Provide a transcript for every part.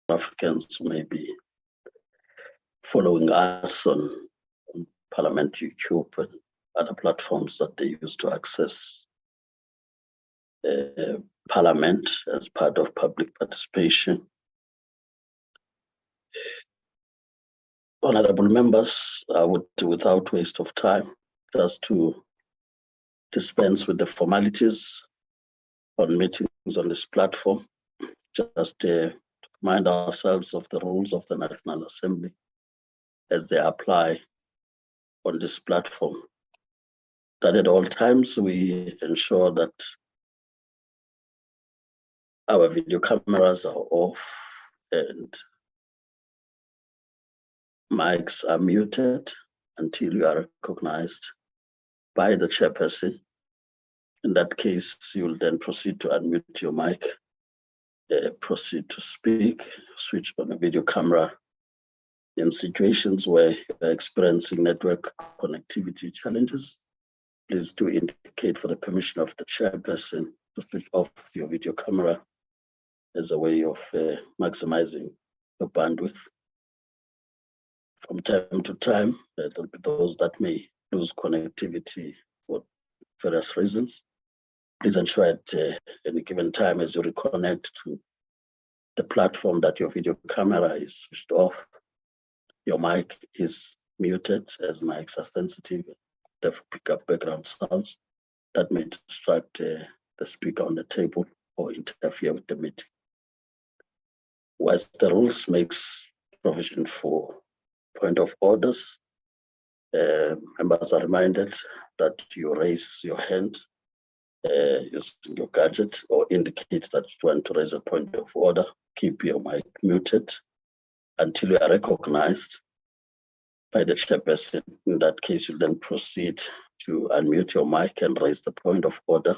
Africans who may be following us on Parliament YouTube and other platforms that they use to access Parliament as part of public participation. Honorable members, I would, without waste of time, just to dispense with the formalities on meetings on this platform, just to remind ourselves of the rules of the National Assembly as they apply on this platform, that at all times we ensure that our video cameras are off and mics are muted until you are recognized by the chairperson. In that case, you will then proceed to unmute your mic, proceed to speak, switch on the video camera. In situations where you're experiencing network connectivity challenges, please do indicate for the permission of the chairperson to switch off your video camera as a way of maximizing the bandwidth. From time to time, there will be those that may lose connectivity for various reasons. Please ensure at any given time as you reconnect to the platform that your video camera is switched off, your mic is muted, as mics are sensitive, therefore pick up background sounds that may distract the speaker on the table or interfere with the meeting. Whilst the rules makes provision for point of orders, members are reminded that you raise your hand using your gadget or indicate that you want to raise a point of order. Keep your mic muted until you are recognized by the chairperson. In that case, you then proceed to unmute your mic and raise the point of order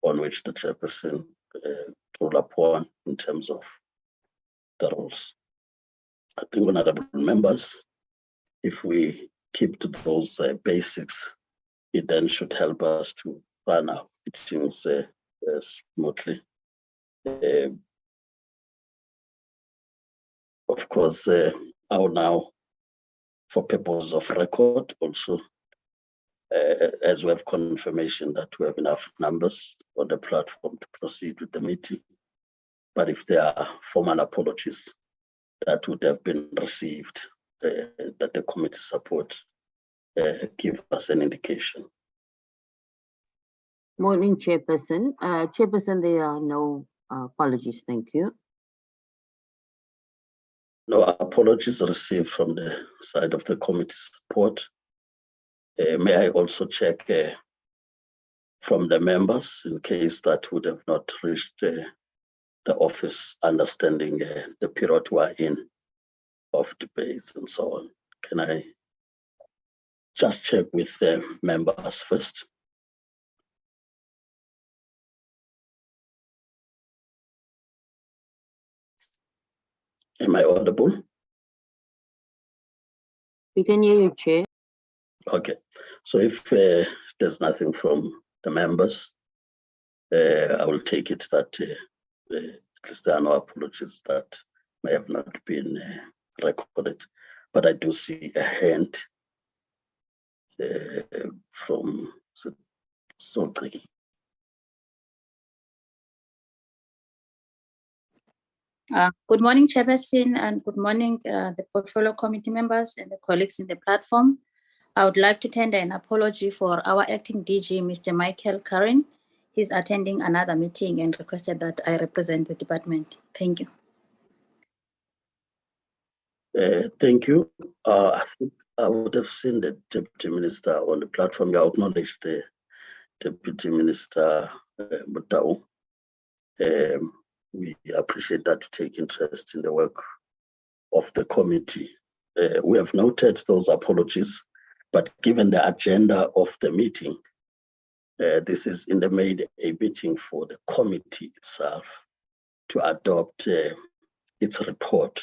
on which the chairperson rule upon in terms of the rules. I think, honorable members, if we keep to those basics, it then should help us to run our meetings smoothly. Of course, I will now, for purpose of record, also, as we have confirmation that we have enough numbers on the platform to proceed with the meeting. But if there are formal apologies that would have been received, that the committee support, give us an indication. Morning, Chairperson. Chairperson, there are no apologies. Thank you. No apologies received from the side of the committee support. May I also check from the members in case that would have not reached the office, understanding the period we're in of debates and so on. Can I just check with the members first? Am I audible? We can hear you, Chair. Okay, so if there's nothing from the members, I will take it that at least there are no apologies that may have not been recorded. But I do see a hand from Soltri. Good morning, Chairperson, and good morning, the Portfolio Committee members and the colleagues in the platform. I would like to tender an apology for our acting DG, Mr. Michael Curran. He's attending another meeting and requested that I represent the department. Thank you. Thank you. I think I would have seen the Deputy Minister on the platform. You acknowledged the Deputy Minister Mutau. We appreciate that you take interest in the work of the committee. We have noted those apologies, but given the agenda of the meeting, this is in the main a meeting for the committee itself to adopt its report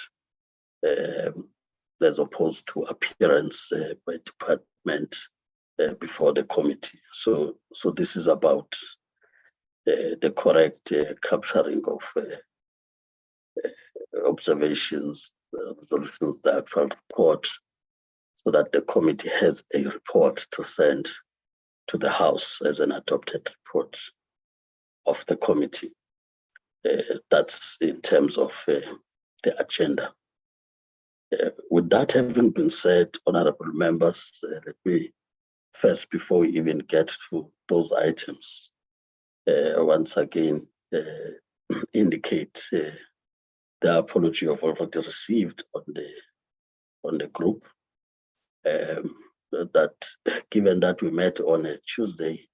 as opposed to appearance by department before the committee. So this is about the correct capturing of observations, resolutions, the actual report, so that the committee has a report to send to the House as an adopted report of the committee. That's in terms of the agenda. With that having been said, honorable members, let me first, before we even get to those items, once again indicate the apology I've already received on the group. That given that we met on a Tuesday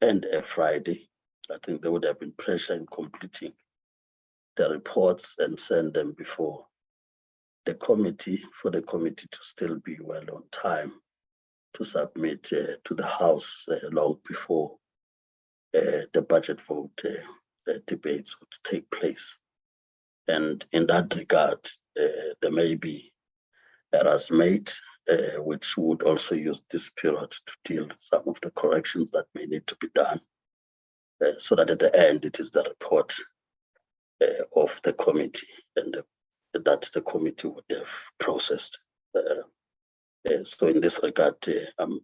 and a Friday, I think there would have been pressure in completing the reports and send them before the committee, for the committee to still be well on time to submit to the House long before the budget vote debates would take place. And in that regard, there may be errors made, which would also use this period to deal with some of the corrections that may need to be done, so that at the end it is the report of the committee and that the committee would have processed. So in this regard, I'm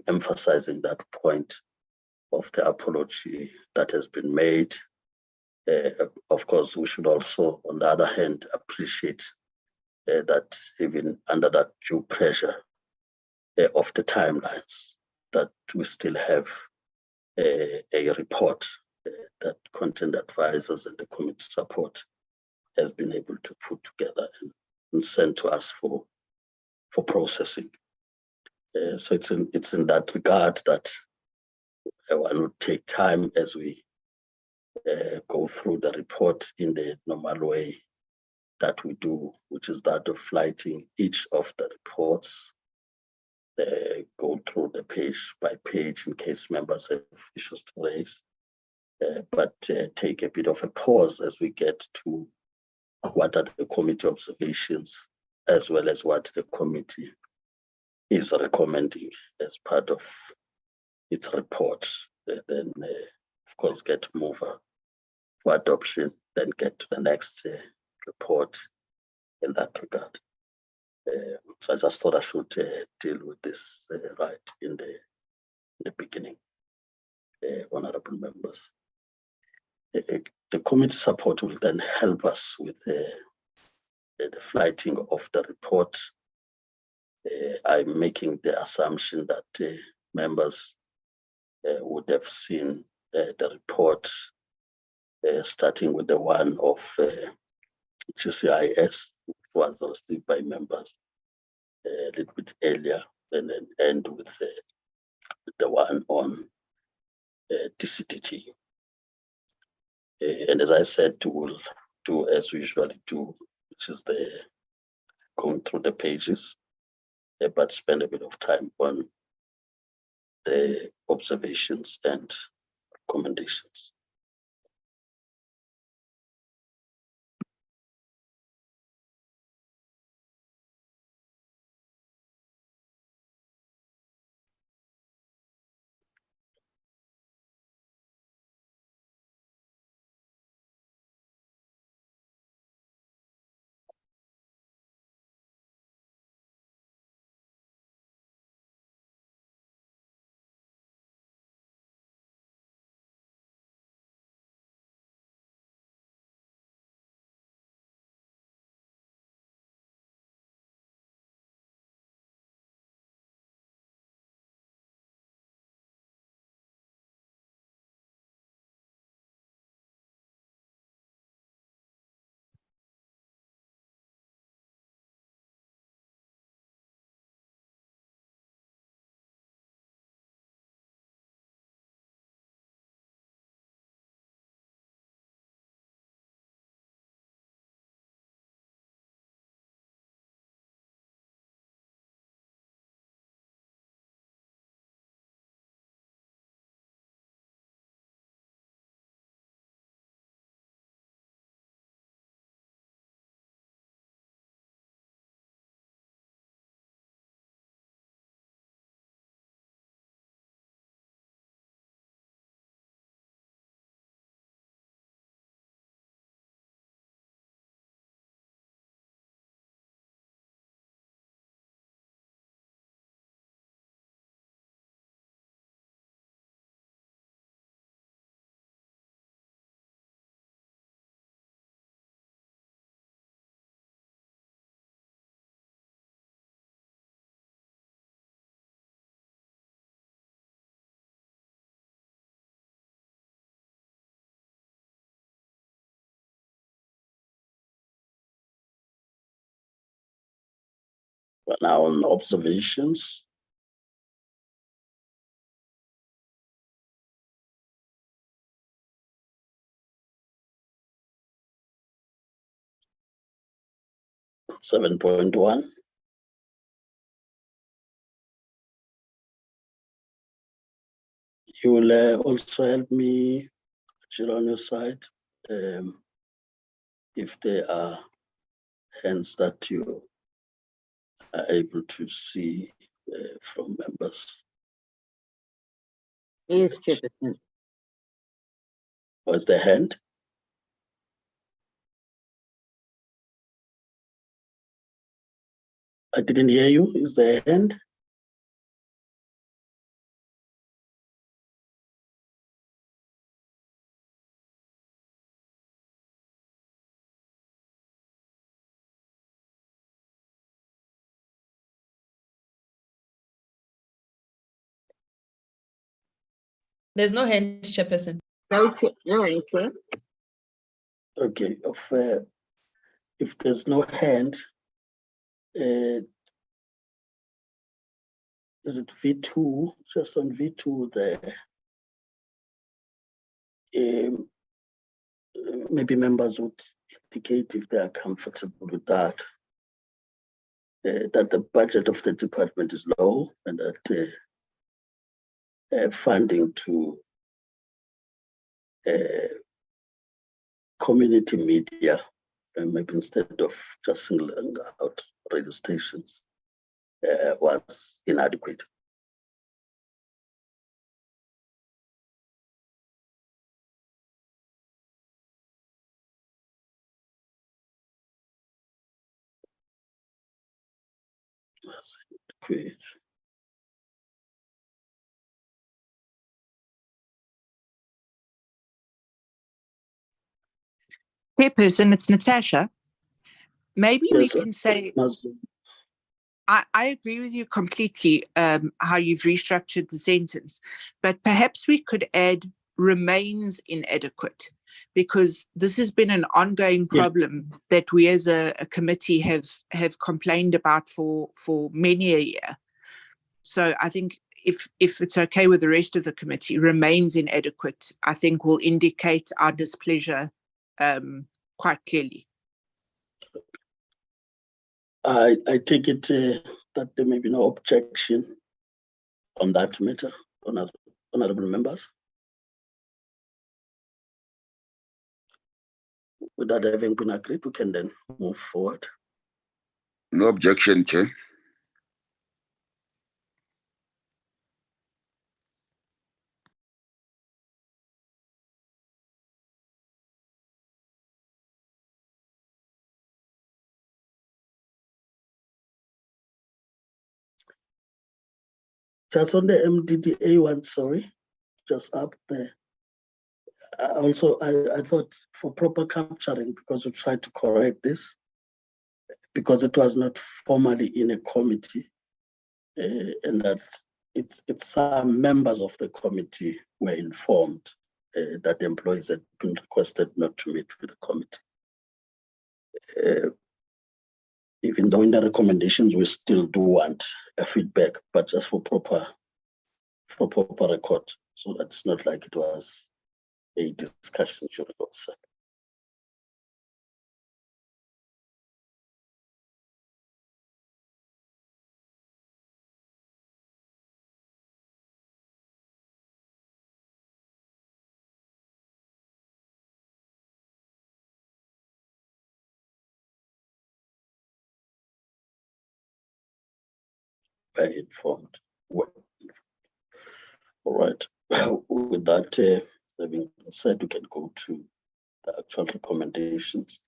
emphasizing that point of the apology that has been made. Of course, we should also, on the other hand, appreciate that even under that due pressure of the timelines, that we still have a report that content advisors and the committee support has been able to put together and send to us for processing. So it's in that regard that one would take time as we go through the report in the normal way that we do, which is that of flighting each of the reports, go through the page by page in case members have issues to raise, but take a bit of a pause as we get to what are the committee observations, as well as what the committee is recommending as part of its report. Then, of course, get mover for adoption, then get to the next report in that regard. So I just thought I should deal with this right in the beginning, honorable members. The committee support will then help us with the flighting of the report. I'm making the assumption that members would have seen the report, starting with the one of GCIS, which was received by members a little bit earlier, and then end with the one on DCDT. And as I said, we'll do as we usually do, which is going through the pages, but spend a bit of time on the observations and recommendations. We're now on observations. (7.1). You will also help me, Jill, on your side, if there are hands that you are able to see from members. Yes, Chairperson. Was the hand? I didn't hear you. Is there a hand? There's no hand, Chairperson. No, no, Chair. Okay. If there's no hand, is it V2? Just on V2 there. Maybe members would indicate if they are comfortable with that. That the budget of the department is low and that funding to community media, maybe instead of just singling out radio stations, was inadequate. That's inadequate. Chairperson, it's Natasha. Maybe we Yes, can say, Mazu. I agree with you completely how you've restructured the sentence, but perhaps we could add remains inadequate, because this has been an ongoing problem that we as a committee have complained about for many a year. So I think if it's okay with the rest of the committee, remains inadequate, I think will indicate our displeasure quite clearly. I take it that there may be no objection on that matter, honorable members. With that having been agreed, we can then move forward. No objection, Chair. Just on the MDDA one, sorry, just up there. Also, I thought for proper capturing, because we tried to correct this, because it was not formally in a committee, and that it's some members of the committee were informed that employees had been requested not to meet with the committee. Even though in the recommendations we still do want a feedback, but just for proper record, so that it's not like it was a discussion during oversight. Informed. Well, all right. With that having been said, we can go to the actual recommendations.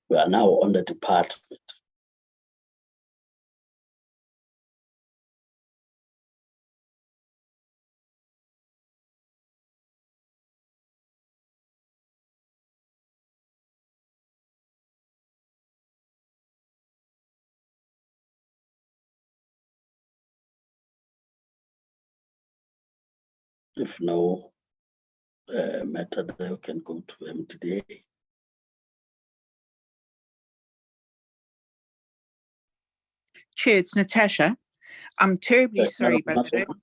We are now on the department. If no matter, then we can go to MTDA. Chair, it's Natasha. I'm terribly sorry, but Madam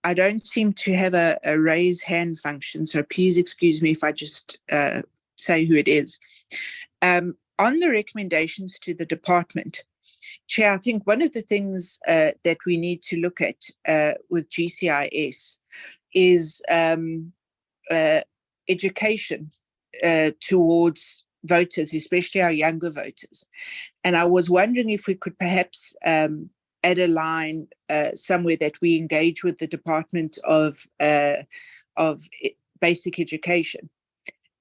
I don't seem to have a raise hand function, so please excuse me if I just say who it is. On the recommendations to the department, Chair, I think one of the things that we need to look at with GCIS is education towards voters, especially our younger voters. And I was wondering if we could perhaps add a line somewhere that we engage with the Department of Basic Education,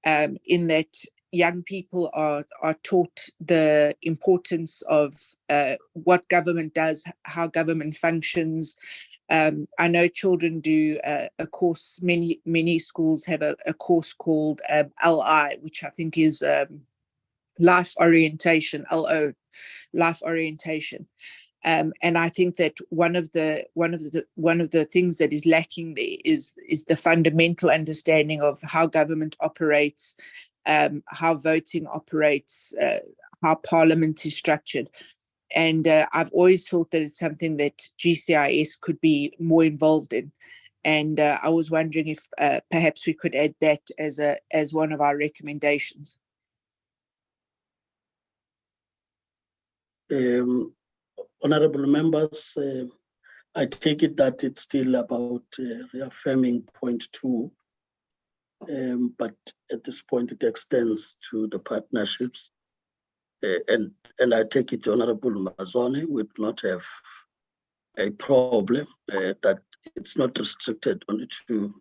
in that young people are taught the importance of what government does, how government functions. I know children do a course, many schools have a course called LI, which I think is life orientation, LO, life orientation. And I think that one of the things that is lacking there is the fundamental understanding of how government operates, how voting operates, how parliament is structured. And I've always thought that it's something that GCIS could be more involved in. And I was wondering if perhaps we could add that as one of our recommendations. Honorable members, I take it that it's still about reaffirming point 2, but at this point it extends to the partnerships. And I take it Honorable Mazone would not have a problem that it's not restricted only to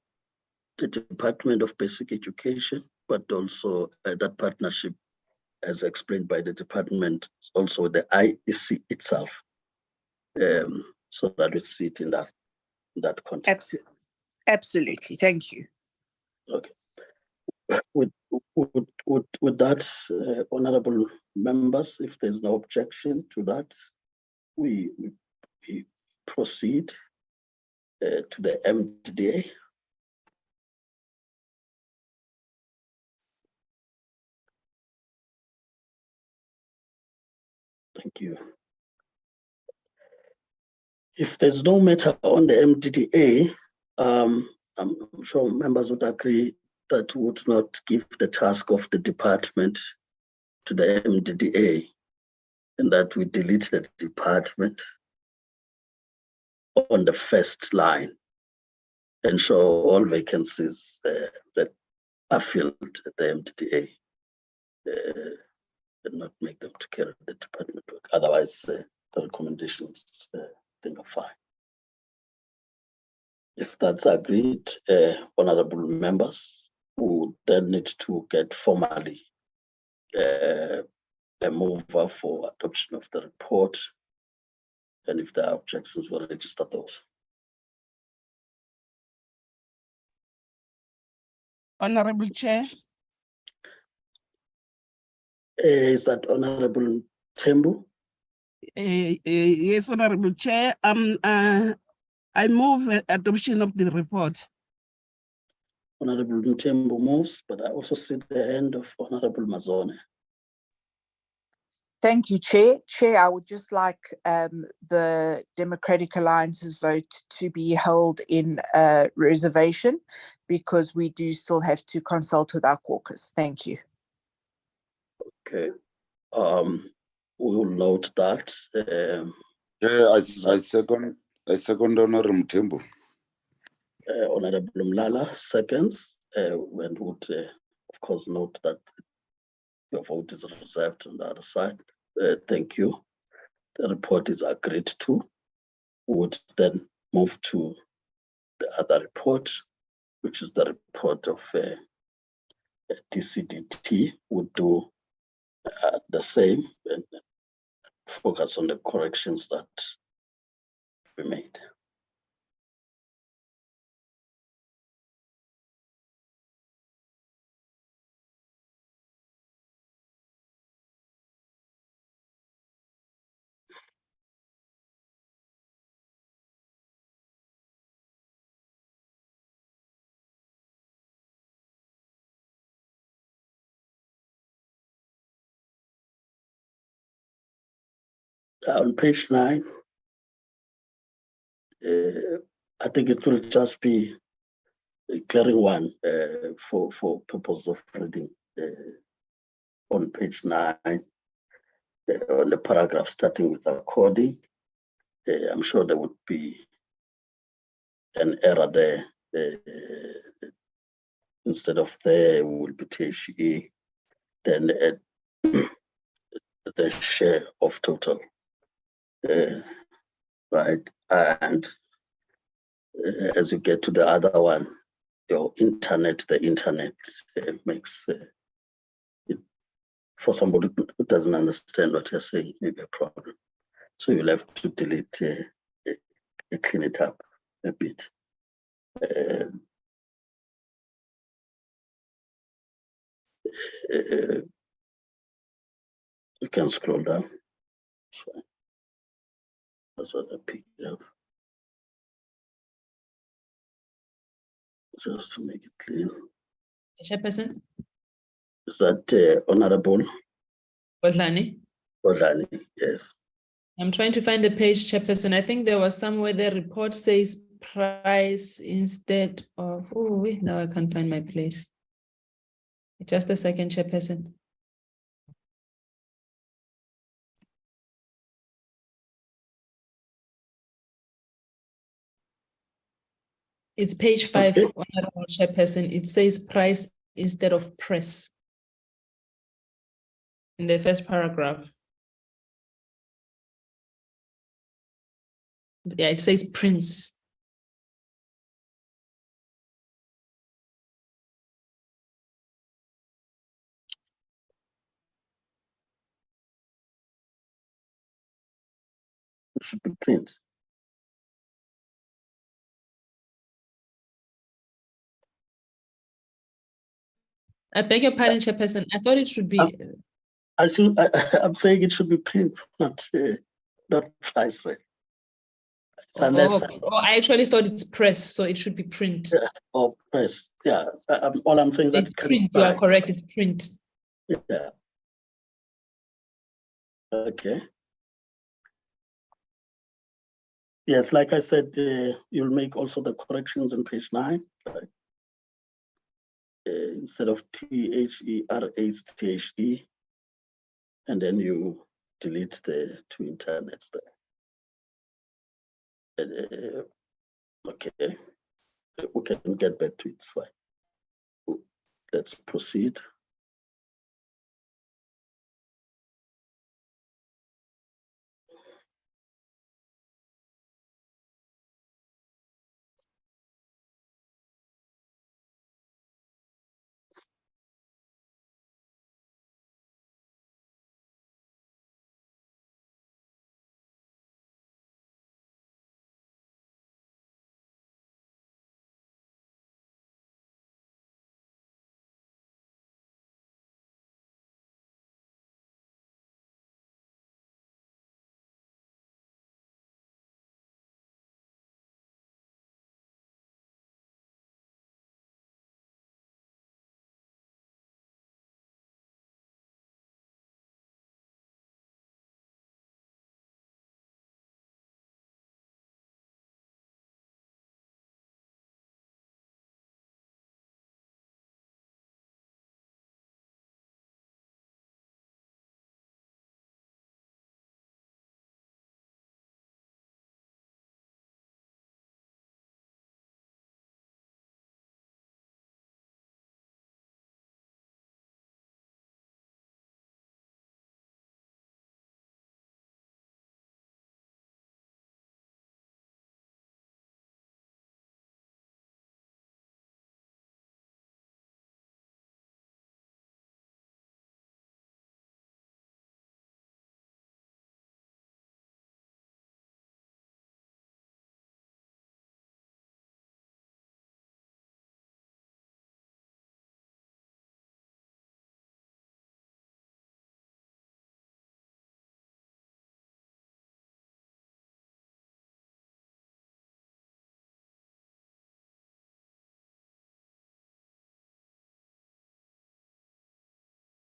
the Department of Basic Education, but also that partnership, as explained by the department, also the IEC itself, so that we see it in that context. Absolutely, thank you. Okay. With that, honorable members, if there's no objection to that, we proceed to the MDDA. Thank you. If there's no matter on the MDDA, I'm sure members would agree that would not give the task of the department to the MDDA, and that we delete the department on the first line and show all vacancies that are filled at the MDDA, and not make them to carry the department work. Otherwise, the recommendations I think are fine. If that's agreed, honorable members, we would then need to get formally a mover for adoption of the report, and if there are objections, we'll register those. Honorable Chair. Is that Honorable Tembu? Yes, Honorable Chair. I move adoption of the report. Honorable Tembu moves, but I also see the hand of Honorable Mazone. Thank you, Chair. Chair, I would just like the Democratic Alliance's vote to be held in reservation, because we do still have to consult with our caucus. Thank you. Okay. We will note that. Yeah, I second Honorable Mthembu. Honorable Mlala seconds, and would of course note that your vote is reserved on the other side. Thank you. The report is agreed to. We would then move to the other report, which is the report of DCDT. Would do the same and focus on the corrections that we made. On page 9, I think it will just be a clearing one for purpose of reading on page 9, on the paragraph starting with according. I'm sure there would be an error there. Instead of there will be THE, then the share of total, right? And as you get to the other one, the internet makes it, for somebody who doesn't understand what you're saying, maybe a problem. So you'll have to delete, clean it up a bit. You can scroll down. That's what I picked up. Just to make it clean. Chairperson, Is that Honorable Bodlani. Bodlani? Yes. I'm trying to find the page, Chairperson. I think there was somewhere the report says price instead of, oh, wait, now I can't find my place. Just a second, Chairperson. It's page 5, Okay. Honorable Chairperson. It says price instead of press in the first paragraph. Yeah, it says prince. It should be print. I beg your pardon, Chairperson. I thought it should be. I'm saying it should be print, not price rate. Unless I actually thought it's press, so it should be print. or press. Yeah. All I'm saying is that It's it can print. You are correct. It's print. Yeah. Okay. Yes, like I said, you'll make also the corrections on page 9. Right? Instead of THERA, THE, and then you delete the 2 internets there. Okay, we can get back to it. It's fine. Let's proceed.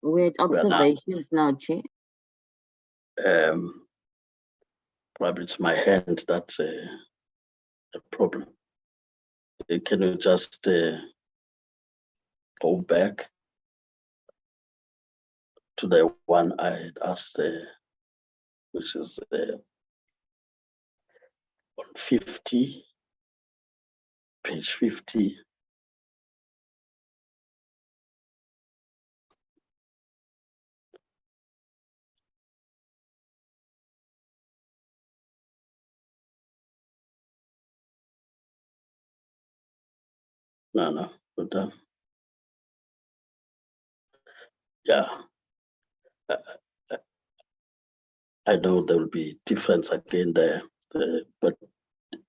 With Well, observations now, Chair. Probably it's my hand that's the problem. Can you just go back to the one I had asked, which is on 50, page 50. No, but yeah, I know there will be difference again there, but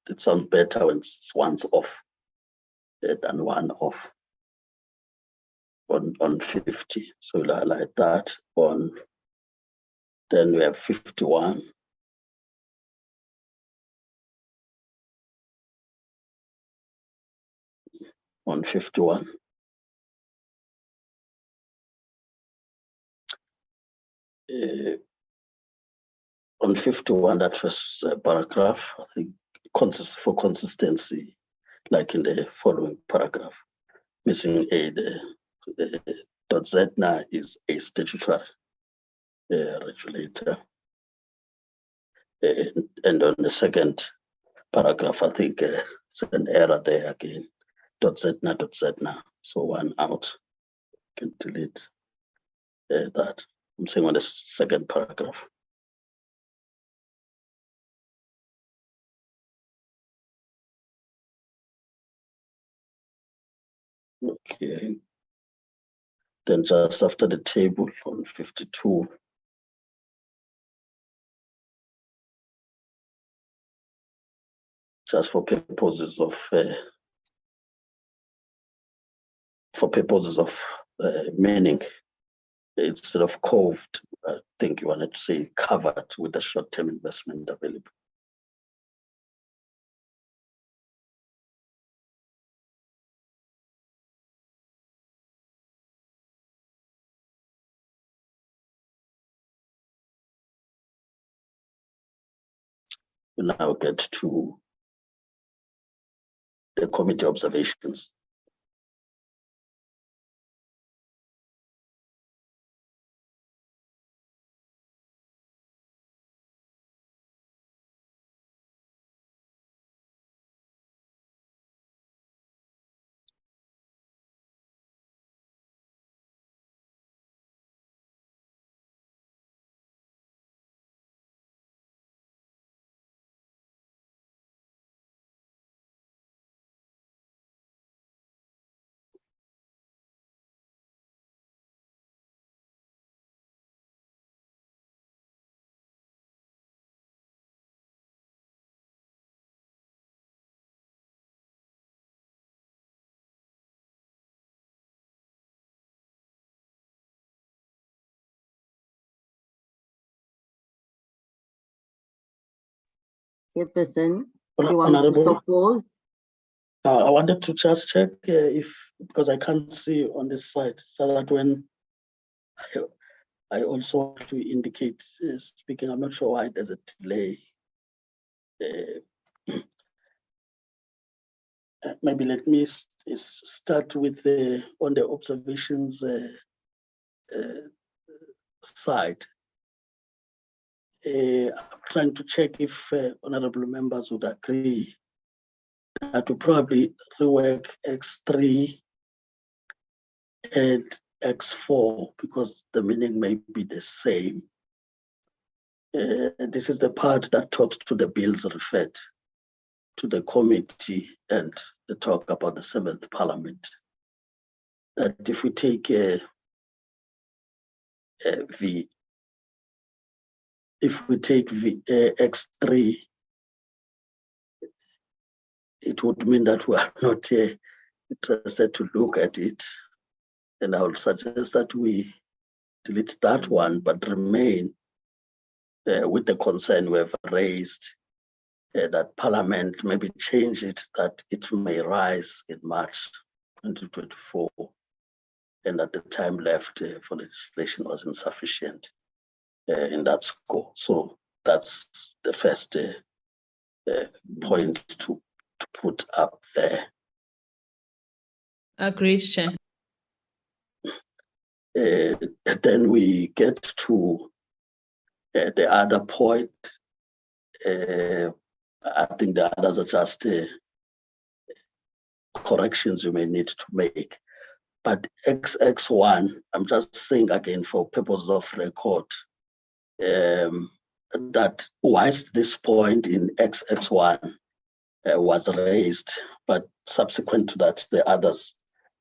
it sounds better when it's once off than one off on 50. So we'll highlight that on, then we have 51. On 51. On 51, that first paragraph, I think for consistency, like in the following paragraph, missing A, the .ZNA is a statutory regulator. And on the second paragraph, I think it's an error there again, .ZNA. So one out, can delete that. I'm saying on the second paragraph. Okay. Then just after the table on 52, just for purposes of meaning, instead of coved, I think you wanted to say covered with the short-term investment available. We now get to the committee observations. Chairperson, you want me to Honorable, stop pause? I wanted to just check because I can't see on this side, so that when I also want to indicate speaking, I'm not sure why there's a delay. Maybe let me start with on the observations side. I'm trying to check if honorable members would agree that we probably rework X3 and X4 because the meaning may be the same. This is the part that talks to the bills referred to the committee and the talk about the 7th Parliament. That if we take X3, it would mean that we are not interested to look at it. And I would suggest that we delete that one, but remain with the concern we have raised that Parliament maybe change it, that it may rise in March 2024, and that the time left for legislation was insufficient in that score. So that's the first point to put up there. Agreed, Chair. Then we get to the other point. I think the others are just corrections you may need to make. But XX1, I'm just saying again for purpose of record, that whilst this point in XX1 was raised, but subsequent to that, the others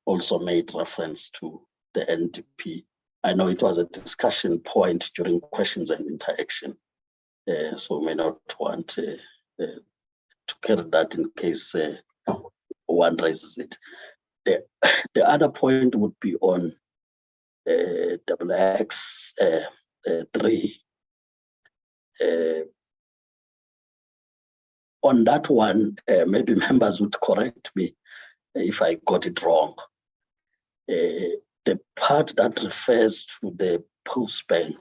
also made reference to the NDP. I know it was a discussion point during questions and interaction, so may not want to carry that in case one raises it. The other point would be on XX3. On that one, maybe members would correct me if I got it wrong. The part that refers to the post-bank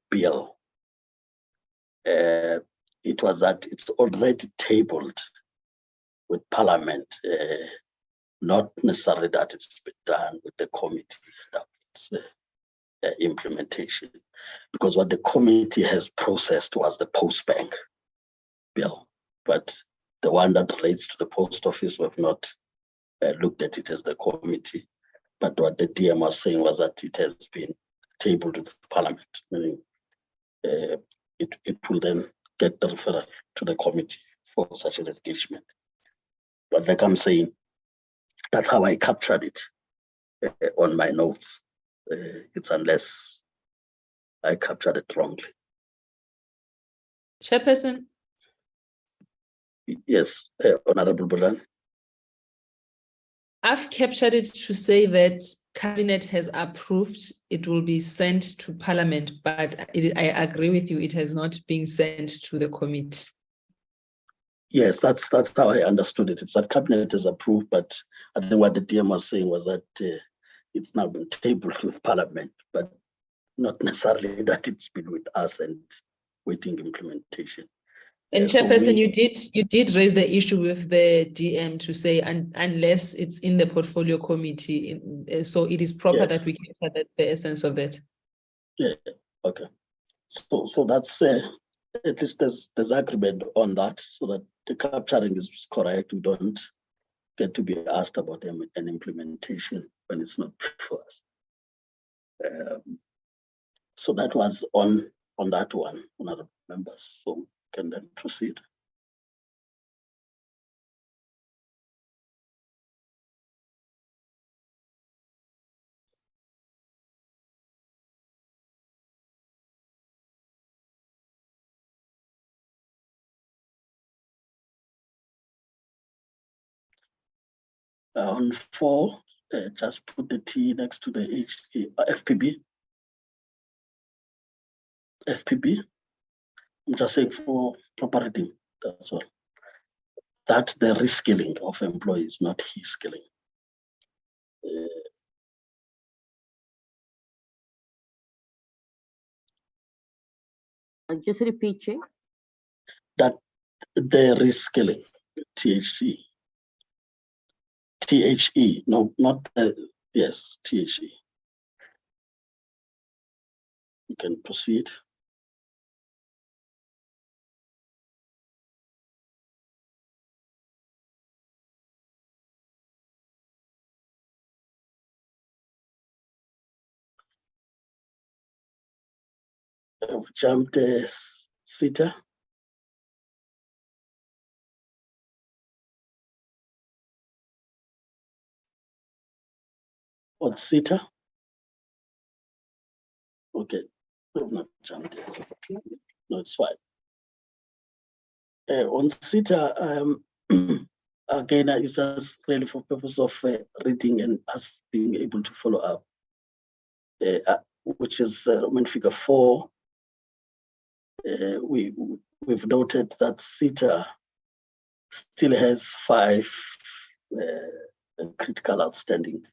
bill, it was that it's already tabled with Parliament, not necessarily that it's been done with the committee and its implementation, because what the committee has processed was the post-bank bill, but the one that relates to the post office, we have not looked at it as the committee. But what the DM was saying was that it has been tabled with Parliament, meaning it will then get the referral to the committee for such an engagement. But like I'm saying, that's how I captured it on my notes. It's unless I captured it wrongly. Chairperson. Yes, Honorable Bulan. I've captured it to say that Cabinet has approved it will be sent to Parliament, but I agree with you, it has not been sent to the committee. Yes, that's how I understood it. It's that Cabinet is approved, but I think what the DM was saying was that it's now been tabled with Parliament, but not necessarily that it's been with us and waiting implementation. And Chairperson, you did raise the issue with the DM to say unless it's in the portfolio committee, so it is proper that we capture the essence of that. Yeah. Okay. So that's at least there's agreement on that, so that the capturing is correct. We don't get to be asked about an implementation when it's not for us. So that was on that one, other members. So can then proceed. On 4, just put the T next to the FPB. FPB. I'm just saying for proper reading, that's all. That the reskilling of employees, not his skilling. Just repeat, Chair. That the reskilling, THE, no, not yes, THE. You can proceed. Jumped SITA. On SITA. Okay, we've not jumped it. No, it's fine. On SITA, again, it's just really for purpose of reading and us being able to follow up, which is Roman figure 4. We've noted that SITA still has 5 critical outstanding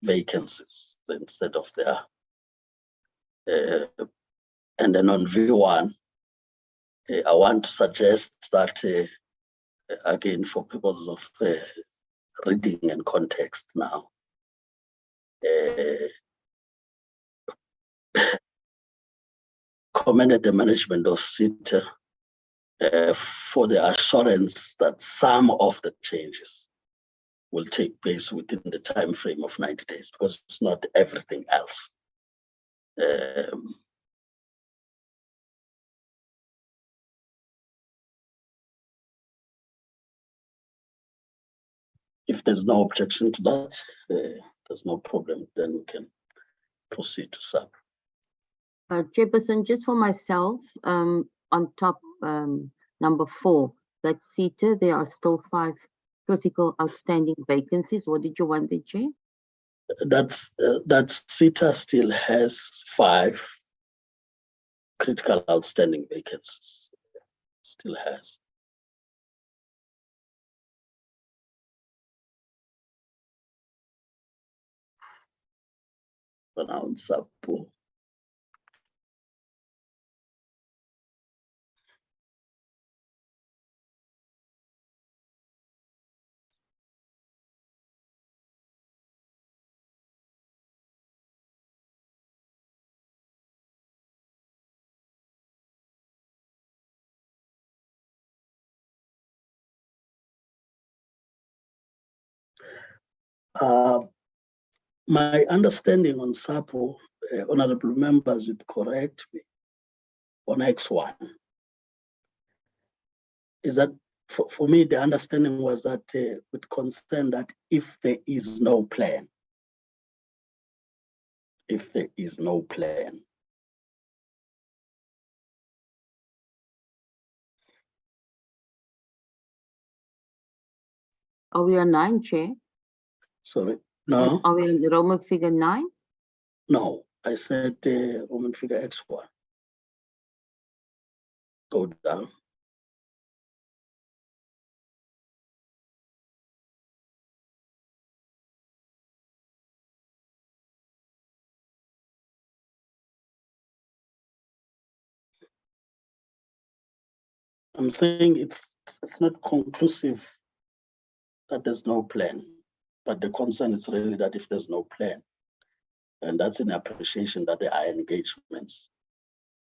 vacancies instead of their And then on V1, I want to suggest that, again, for purposes of reading and context now, commended the management of CETA for the assurance that some of the changes will take place within the time frame of 90 days, because it's not everything else. If there's no objection to that, there's no problem, then we can proceed to SAP. Chairperson, just for myself, on top number 4, that's CETA, there are still 5 critical outstanding vacancies. What did you want there, Chair? That's CETA still has 5 critical outstanding vacancies. Still has. For now, it's SAP. My understanding on SAPO, honorable members would correct me, on X1, is that for me, the understanding was that with concern that if there is no plan, Are we on 9, Chair? Sorry, no, Are we on Roman figure 9? no, I said Roman figure X1. Go down. I'm saying it's not conclusive that there's no plan, but the concern is really that if there's no plan, and that's in appreciation that there are engagements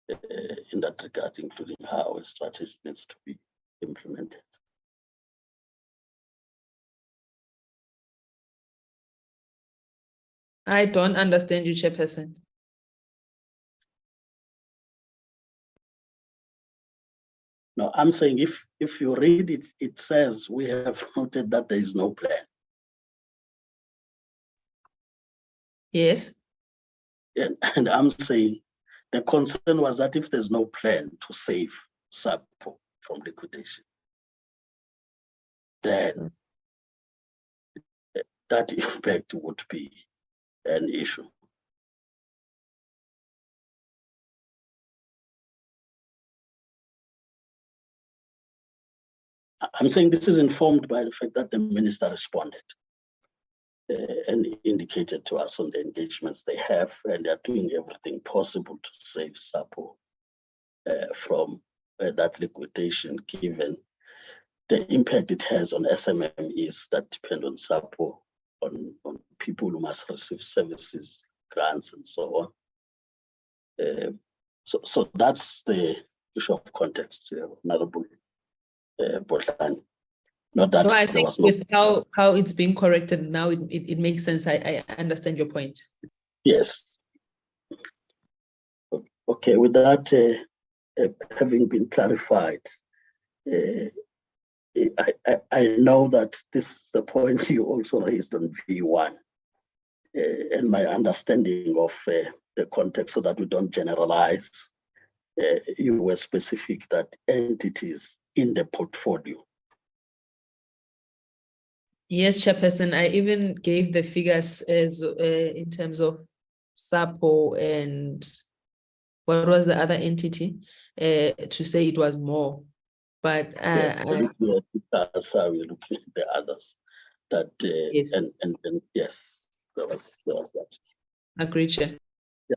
in that regard, including how a strategy needs to be implemented. I don't understand you, Chairperson. No, I'm saying if you read it, it says we have noted that there is no plan. Yes. And I'm saying the concern was that if there's no plan to save SAPO from liquidation, then that impact would be an issue. I'm saying this is informed by the fact that the minister responded and indicated to us on the engagements they have, and they're doing everything possible to save SAPO from that liquidation, given the impact it has on SMMEs that depend on SAPO, on people who must receive services, grants, and so on. So that's the issue of context, Honorable Botlani. Not that No, I there think was no. with how it's being corrected now, it makes sense. I understand your point. Yes. Okay, with that having been clarified, I know that this is the point you also raised on V1, and my understanding of the context so that we don't generalize. You were specific that entities in the portfolio. Yes, Chairperson, I even gave the figures as in terms of SAPO and what was the other entity to say it was more. But We're looking at the others. That yes, and yes, there was that. agreed, Chair. Yeah.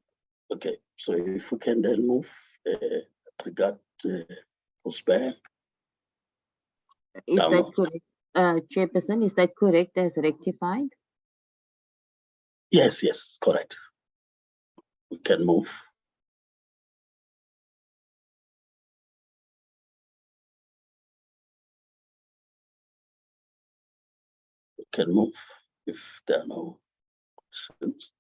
Okay, so if we can then move regard Postbank. Is that Download. correct, Chairperson? Is that correct as rectified? Yes, yes, correct. We can move. We can move if there are no questions.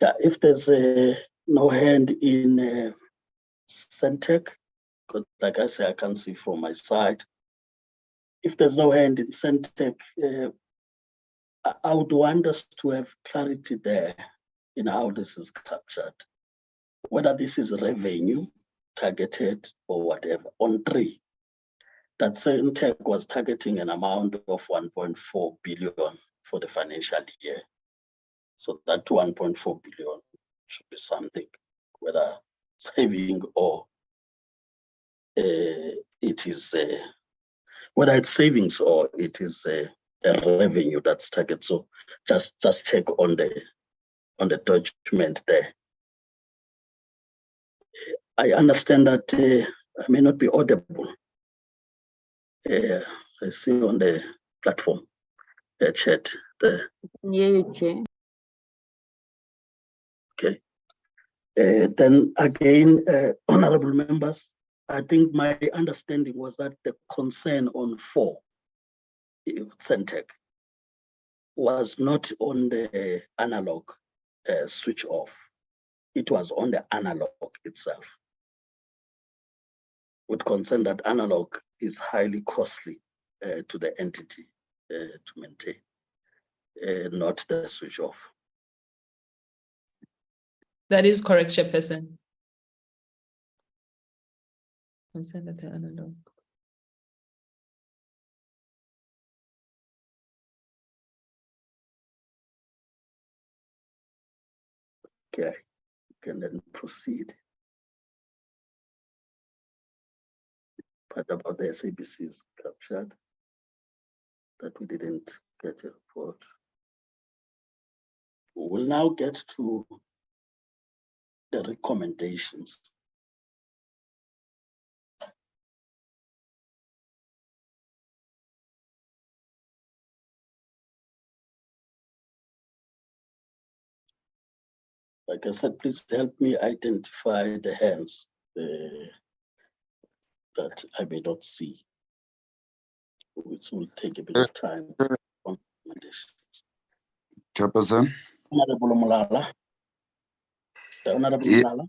Yeah, if there's no hand in Centec, because like I say, I can't see from my side. If there's no hand in Centec, I would want us to have clarity there in how this is captured, whether this is revenue targeted or whatever. On 3, that Centec was targeting an amount of 1.4 billion for the financial year. So that 1.4 billion should be something, whether saving or it is whether it's savings or it is a revenue that's target. So just check on the document there. I understand that I may not be audible. I see on the platform chat there. Yeah, you Chair. Okay. Then again, honorable members, I think my understanding was that the concern on 4, Centec, was not on the analog switch off. It was on the analog itself. With concern that analog is highly costly to the entity to maintain, not the switch off. That is correct, Chairperson. Concern that the analog. Okay, you can then proceed. Part about the SABC is captured, that we didn't get a report. We will now get to the recommendations. Like I said, please help me identify the hands that I may not see, which will take a bit of time. Chairperson. Honorable Mulala. Honorable Yeah. Mulala.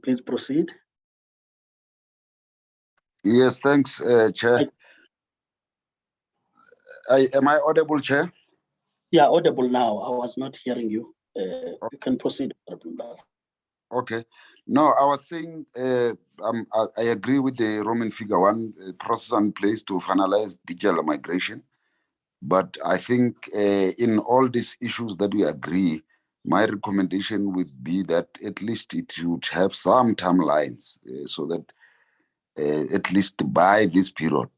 Please proceed. Yes, thanks, Chair. Am I audible, Chair? Yeah, audible now. I was not hearing you. You can proceed, Honorable Mulala. Okay. No, I was saying I agree with the Roman figure 1 process in place to finalize digital migration. But I think in all these issues that we agree, my recommendation would be that at least it should have some timelines so that at least by this period,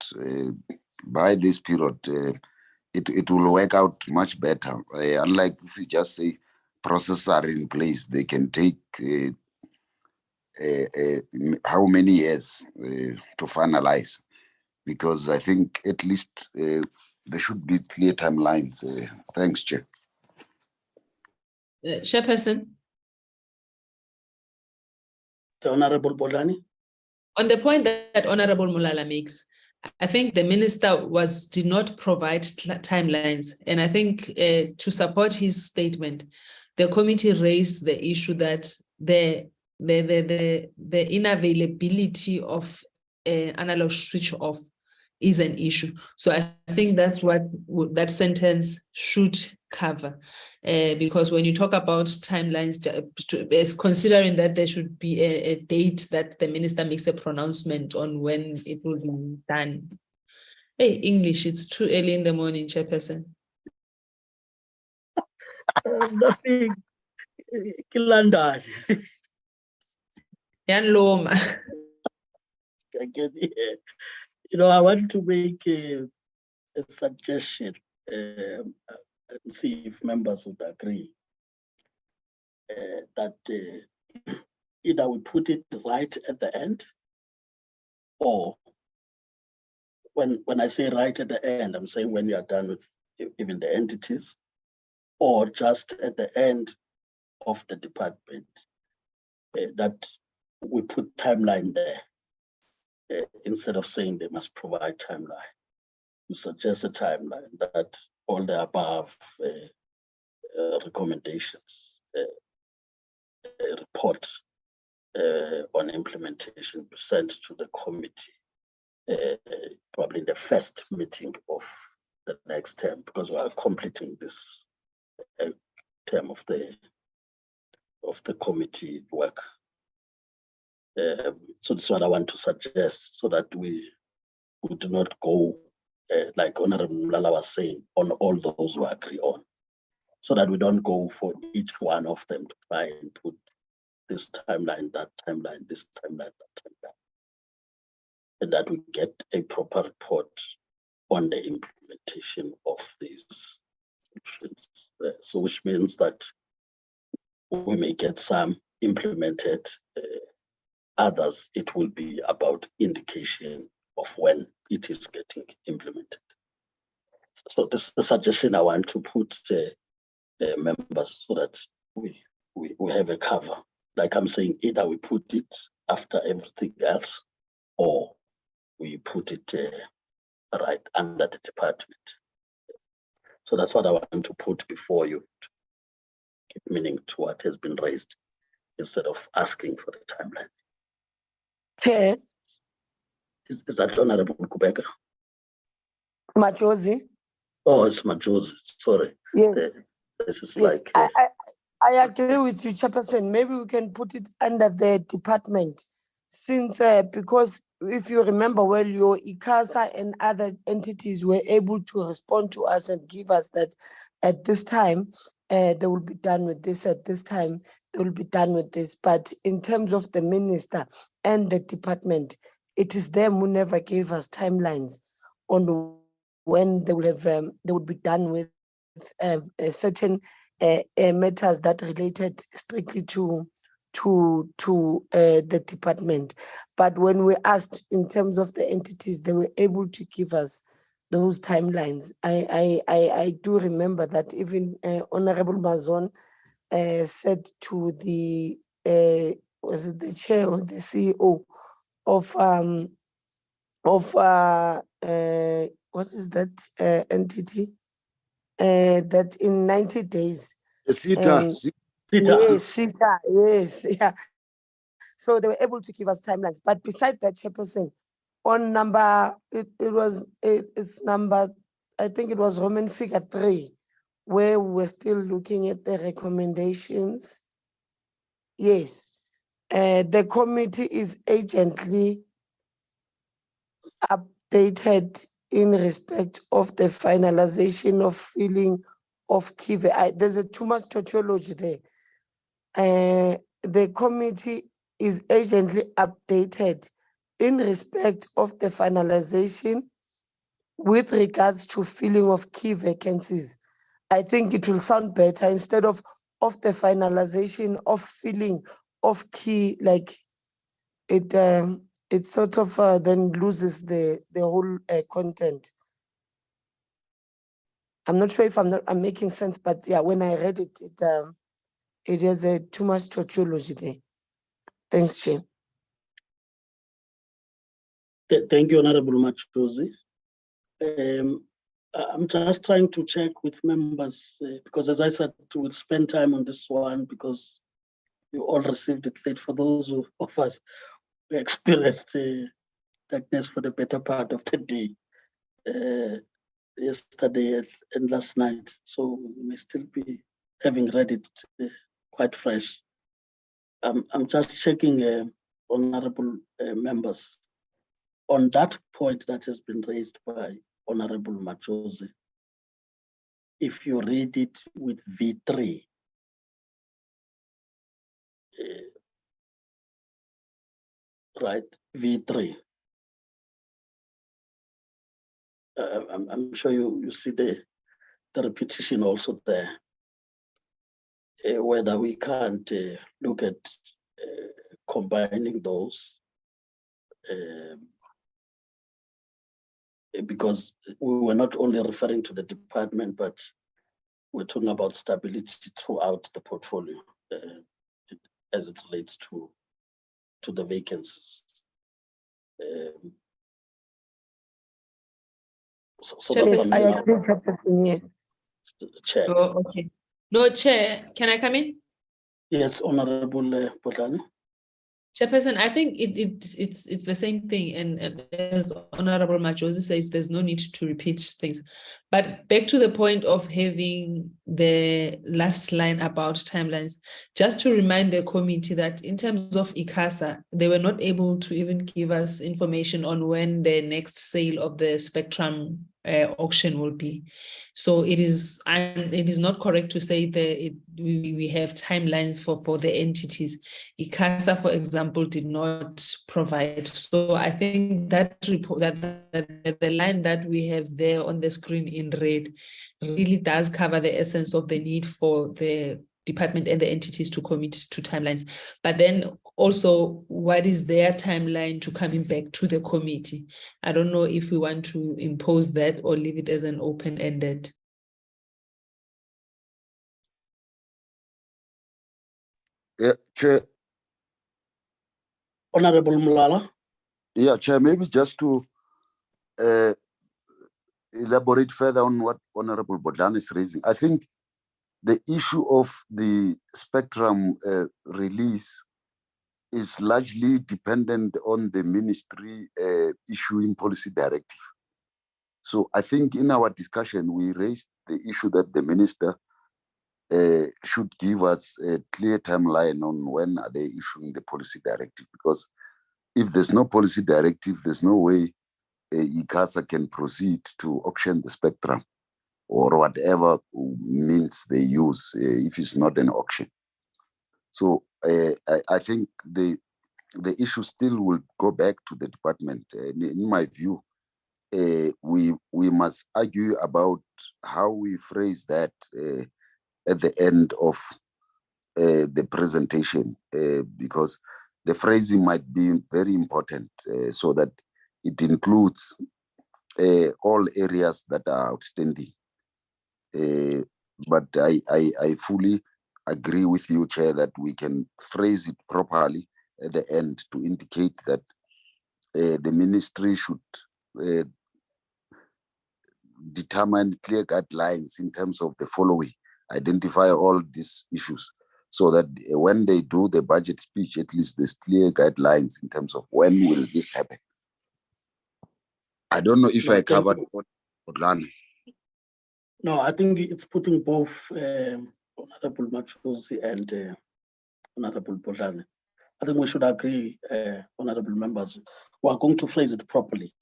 it will work out much better. Unlike if you just say processes are in place, they can take how many years to finalize? Because I think at least there should be clear timelines. Thanks, Chair. Chairperson. The Honorable Bolani. On the point that Honorable Mulala makes, I think the minister did not provide timelines. And I think to support his statement, the committee raised the issue that the inavailability of analog switch off is an issue. So I think that's what that sentence should cover. Because when you talk about timelines, considering that there should be a date that the minister makes a pronouncement on when it will be done. Hey, English, it's too early in the morning, Chairperson. Nothing. Kilanda. Yan Loma. You know, I want to make a suggestion. and see if members would agree that either we put it right at the end, or when I say right at the end, I'm saying when you are done with even the entities, or just at the end of the department, that we put timeline there, instead of saying they must provide timeline. We suggest a timeline that all the above recommendations report on implementation be sent to the committee, probably in the first meeting of the next term, because we are completing this term of the committee work. So this is what I want to suggest, so that we do not go, like Honorable Mlala was saying, on all those we agree on, so that we don't go for each one of them to try and put this timeline, that timeline, this timeline, that timeline, and that we get a proper report on the implementation of these solutions. So which means that we may get some implemented, others it will be about indication of when it is getting implemented. So this is the suggestion I want to put members, so that we have a cover. Like I'm saying, either we put it after everything else, or we put it right under the department. So that's what I want to put before you, to give meaning to what has been raised, instead of asking for the timeline. Chair, Is that Honorable Kubeka? Majosi. Oh, it's Majosi, sorry. Yes, This is yes. like... I agree with you, Chairperson. Maybe we can put it under the department, since because if you remember well, your ICASA and other entities were able to respond to us and give us that at this time, they will be done with this, at this time, they will be done with this. But in terms of the minister and the department, it is them who never gave us timelines on when they will have, they would be done with certain matters that related strictly to the department. But when we asked in terms of the entities, they were able to give us those timelines. I do remember that even Honorable Mazon said to the was it the chair or the CEO of what is that entity? That in 90 days. CETA. Yes, CETA, yes, yeah. So they were able to give us timelines. But besides that, Chairperson, on number, it's number, I think it was Roman figure 3, where we were still looking at the recommendations. Yes, the committee is urgently updated in respect of the finalization of filling of Kive. There's too much tautology there. The committee is urgently updated in respect of the finalization with regards to filling of key vacancies. I think it will sound better instead of the finalization of filling of key, like it sort of then loses the whole content. I'm not sure if I'm making sense, but yeah, when I read it, it has too much tautology there. Thanks, Chair. Thank you, Honorable Machozi. I'm just trying to check with members, because as I said, we'll spend time on this one because you all received it late. For those of us who experienced darkness for the better part of the day, yesterday and last night, so we may still be having read it quite fresh. I'm just checking, honorable members, on that point that has been raised by Honorable Machozi. If you read it with V3, right, V3, I'm sure you see there, the repetition also there. Whether we can't look at combining those, because we were not only referring to the department, but we're talking about stability throughout the portfolio as it relates to the vacancies. So that's Yes, something I agree, Chairperson, yes. Chair. Oh, okay. No, Chair, can I come in? Yes, Honorable Potlane. Chairperson, I think it's the same thing, and as Honorable Majosi says, there's no need to repeat things. But back to the point of having the last line about timelines, just to remind the committee that in terms of ICASA, they were not able to even give us information on when the next sale of the spectrum auction will be. So it is not correct to say that we have timelines for the entities. ICASA, for example, did not provide. So I think that report, that the line that we have there on the screen in red really does cover the essence of the need for the department and the entities to commit to timelines. But then also, what is their timeline to coming back to the committee? I don't know if we want to impose that or leave it as an open-ended. Yeah, Chair. Honorable Mulala. Yeah, Chair, maybe just to elaborate further on what Honorable Potlane is raising. I think the issue of the spectrum release is largely dependent on the ministry issuing policy directive. So I think in our discussion, we raised the issue that the minister should give us a clear timeline on when are they issuing the policy directive, because if there's no policy directive, there's no way ICASA can proceed to auction the spectrum or whatever means they use if it's not an auction. So I think the issue still will go back to the department. In my view, we must argue about how we phrase that at the end of the presentation, because the phrasing might be very important so that it includes all areas that are outstanding. But I fully agree with you, Chair, that we can phrase it properly at the end to indicate that the ministry should determine clear guidelines in terms of the following, identify all these issues, so that when they do the budget speech, at least there's clear guidelines in terms of when will this happen. I don't know if I covered Potlane. No, I think it's putting both Honorable Majosi and Honorable Potlane. I think we should agree, honorable members, we are going to phrase it properly.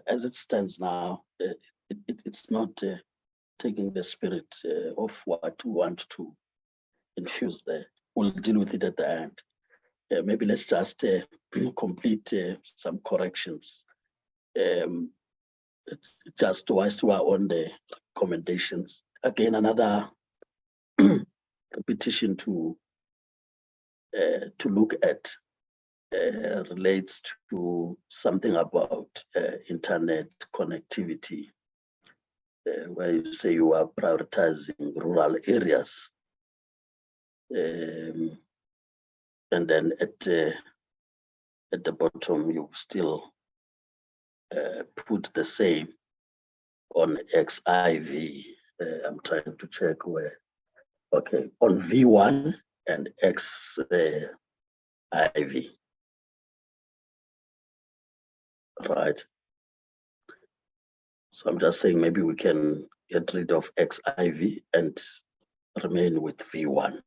As it stands now, it's not taking the spirit of what we want to infuse there. We'll deal with it at the end. Maybe let's just complete some corrections. Just whilst we are on the recommendations. Again, another repetition to look at relates to something about internet connectivity, where you say you are prioritizing rural areas. And then at the bottom, you still put the same on XIV. I'm trying to check where. Okay, on V1 and XIV. Right. So I'm just saying maybe we can get rid of XIV and remain with V1.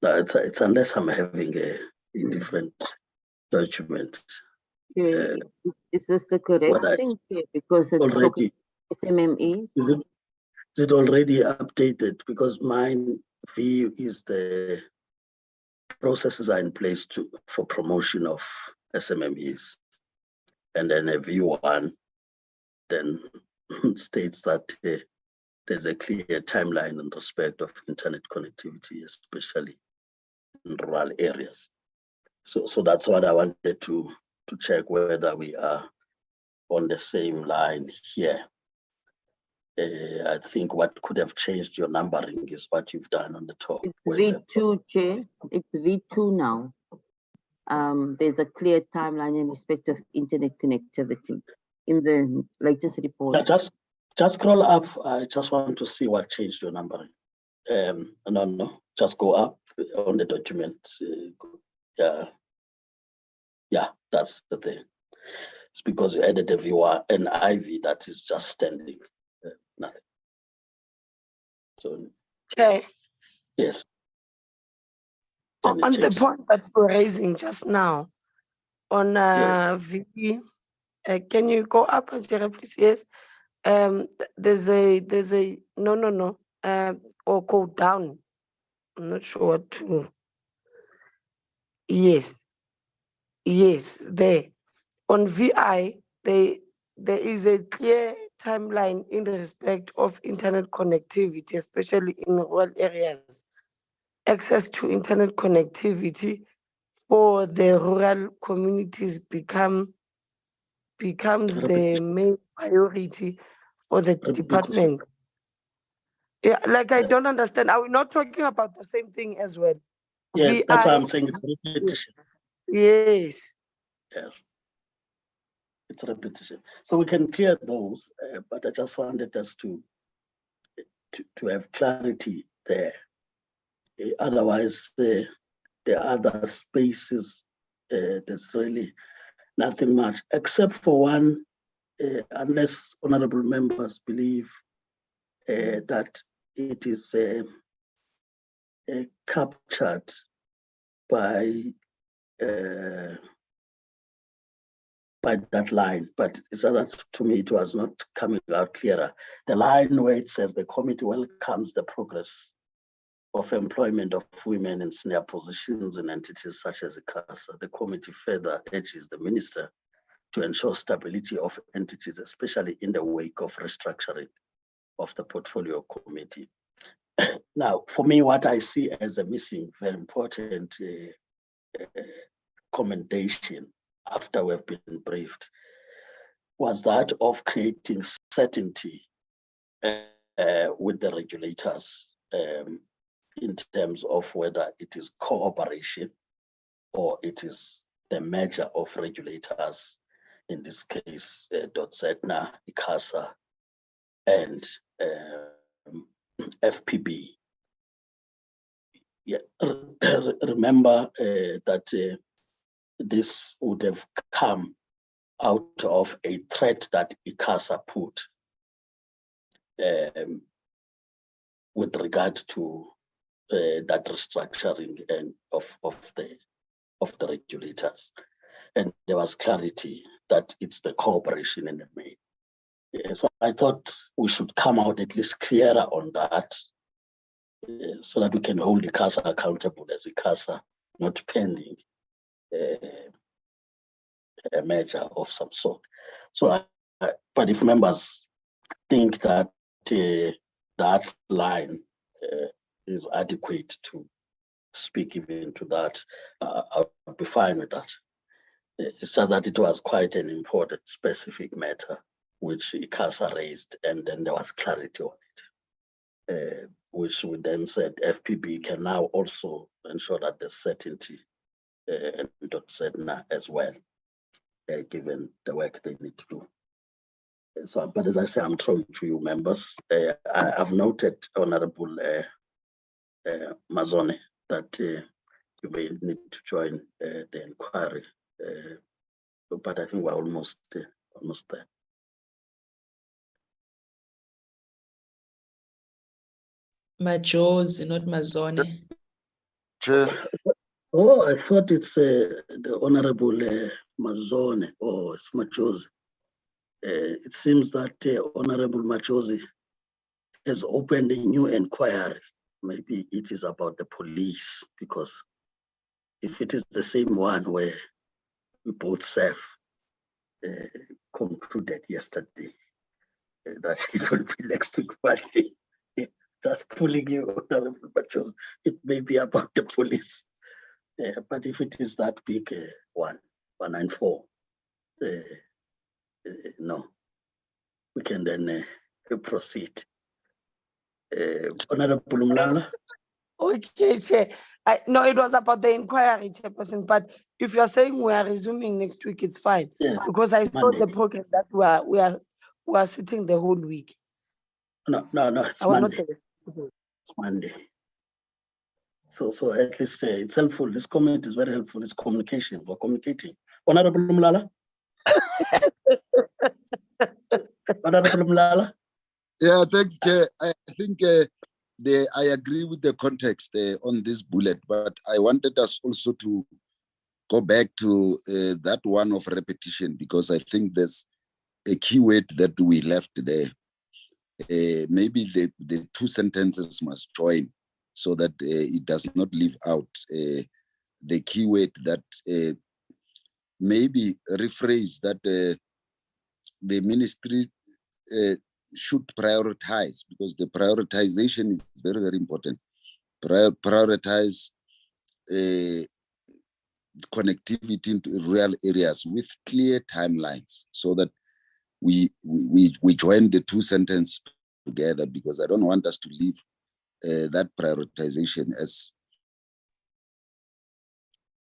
No, it's unless I'm having a different judgment. Yeah, is this the correct thing here? Because it's already SMMEs. is it Is it already updated? Because mine view is the processes are in place for promotion of SMMEs. And then a view one then states that there's a clear timeline in respect of internet connectivity, especially in rural areas. So that's what I wanted to check whether we are on the same line here. I think what could have changed your numbering is what you've done on the top. It's V2, Chair. It's V2 now. There's a clear timeline in respect of internet connectivity in the latest report. Yeah, just scroll up. I just want to see what changed your numbering. No, just go up on the document. Yeah, that's the thing. It's because you added a viewer, an IV that is just standing, nothing. So, Okay. yes. On the point that you're raising just now, on VE, can you go up, Chair, please? Yes. There's a no, or go down. I'm not sure what to. Yes, there. On VI, there is a clear timeline in respect of internet connectivity, especially in rural areas. Access to internet connectivity for the rural communities becomes the main priority for the department. Yeah, like I don't understand. Are we not talking about the same thing as well? Yes, that's why I'm saying it's repetition. Yes. Yes. It's repetition. So we can clear those, but I just wanted us to have clarity there. Otherwise, the other spaces, there's really nothing much, except for one, unless honorable members believe that it is captured by that line, but it's other, to me, it was not coming out clearer. The line where it says the committee welcomes the progress of employment of women in senior positions in entities such as ICASA. The committee further urges the minister to ensure stability of entities, especially in the wake of restructuring of the portfolio committee. Now, for me, what I see as a missing, very important commendation after we've been briefed was that of creating certainty with the regulators in terms of whether it is cooperation or it is the merger of regulators, in this case, .ZETNA, ICASA, and FPB. Yeah, remember that this would have come out of a threat that ICASA put with regard to that restructuring and of the regulators, and there was clarity that it's the cooperation in the main. So I thought we should come out at least clearer on that, so that we can hold ICASA accountable as ICASA, not pending a measure of some sort. So, but if members think that that line is adequate to speak even to that, I'll be fine with that. It's just that it was quite an important specific matter which ICASA raised, and then there was clarity on it, which we then said FPB can now also ensure that there's certainty and .ZETNA as well, given the work they need to do. So, but as I say, I'm throwing to you members. I've noted, Honorable Mazone, that you may need to join the inquiry, but I think we're almost there. Majosi, not Mazone. Chair. Oh, I thought it's the Honorable Mazone. Oh, it's Majosi. It seems that Honorable Majosi has opened a new inquiry. Maybe it is about the police, because if it is the same one where we both serve, concluded yesterday that it will be next week Monday. That's pulling you, but it may be about the police. But if it is that big one, 194, no, we can then proceed. Honorable Mlala? Okay, Chair. No, it was about the inquiry, Chairperson, but if you're saying we are resuming next week, it's fine. Yes, Because I saw Monday. the program that we are sitting the whole week. No, it's I was Monday. not. It's Monday. So at least it's helpful. This comment is very helpful. It's communication. We're communicating. Honorable Mlala? Honorable Mlala? Yeah, thanks, Chair. I think I agree with the context on this bullet, but I wanted us also to go back to that one of repetition, because I think there's a key word that we left there. Maybe the two sentences must join so that it does not leave out the key word that maybe rephrase that the ministry should prioritize, because the prioritization is very, very important. Prioritize connectivity into rural areas with clear timelines, so that we join the two sentences together, because I don't want us to leave that prioritization as.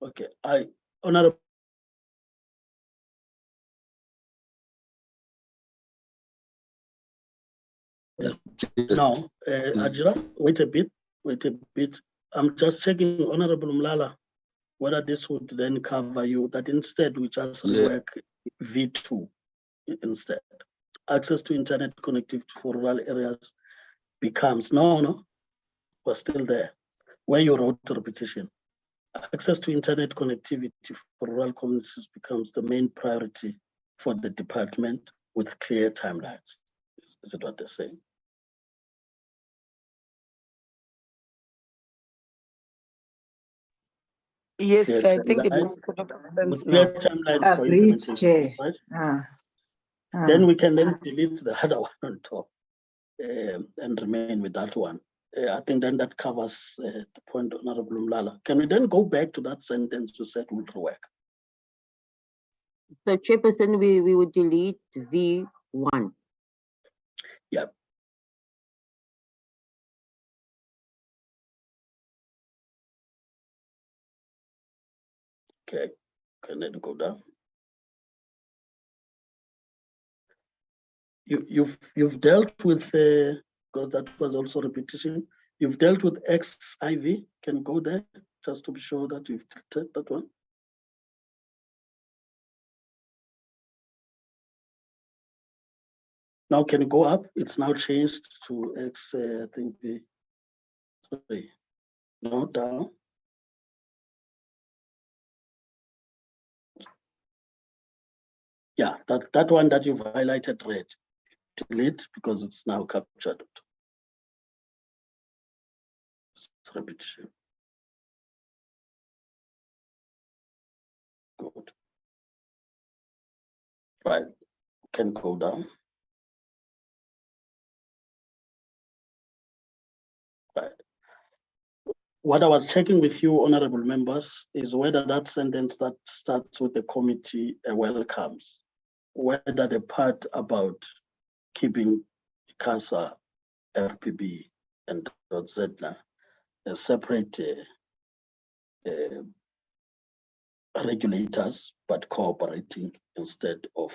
Okay, Honorable. No, Ajira, wait a bit. I'm just checking, Honorable Mlala, whether this would then cover you, that instead we just rework V2 instead. Access to internet connectivity for rural areas becomes, no, we're still there. Where you wrote the repetition. Access to internet connectivity for rural communities becomes the main priority for the department with clear timelines. Is it what they're saying? Yes, Clear Chair, I think it timelines. makes a lot of sense With now. clear timelines for Agreed, implementation, Chair. right? Then we can then delete the other one on top and remain with that one. I think then that covers the point, Honorable Mlala. Can we then go back to that sentence you said would work? So Chairperson, we would delete V1. Yep. Okay, can it go down? You've dealt with because that was also repetition. You've dealt with XIV. Can you go there just to be sure that you've treated that one? Now can you go up? It's now changed to X. I think sorry, no, down. Yeah, that one that you've highlighted red, delete because it's now captured. It's repetition. Good. Right, can go down. Right. What I was checking with you, honorable members, is whether that sentence that starts with the committee welcomes, whether the part about keeping CASA, FPB, and ZEDNA separate regulators, but cooperating instead of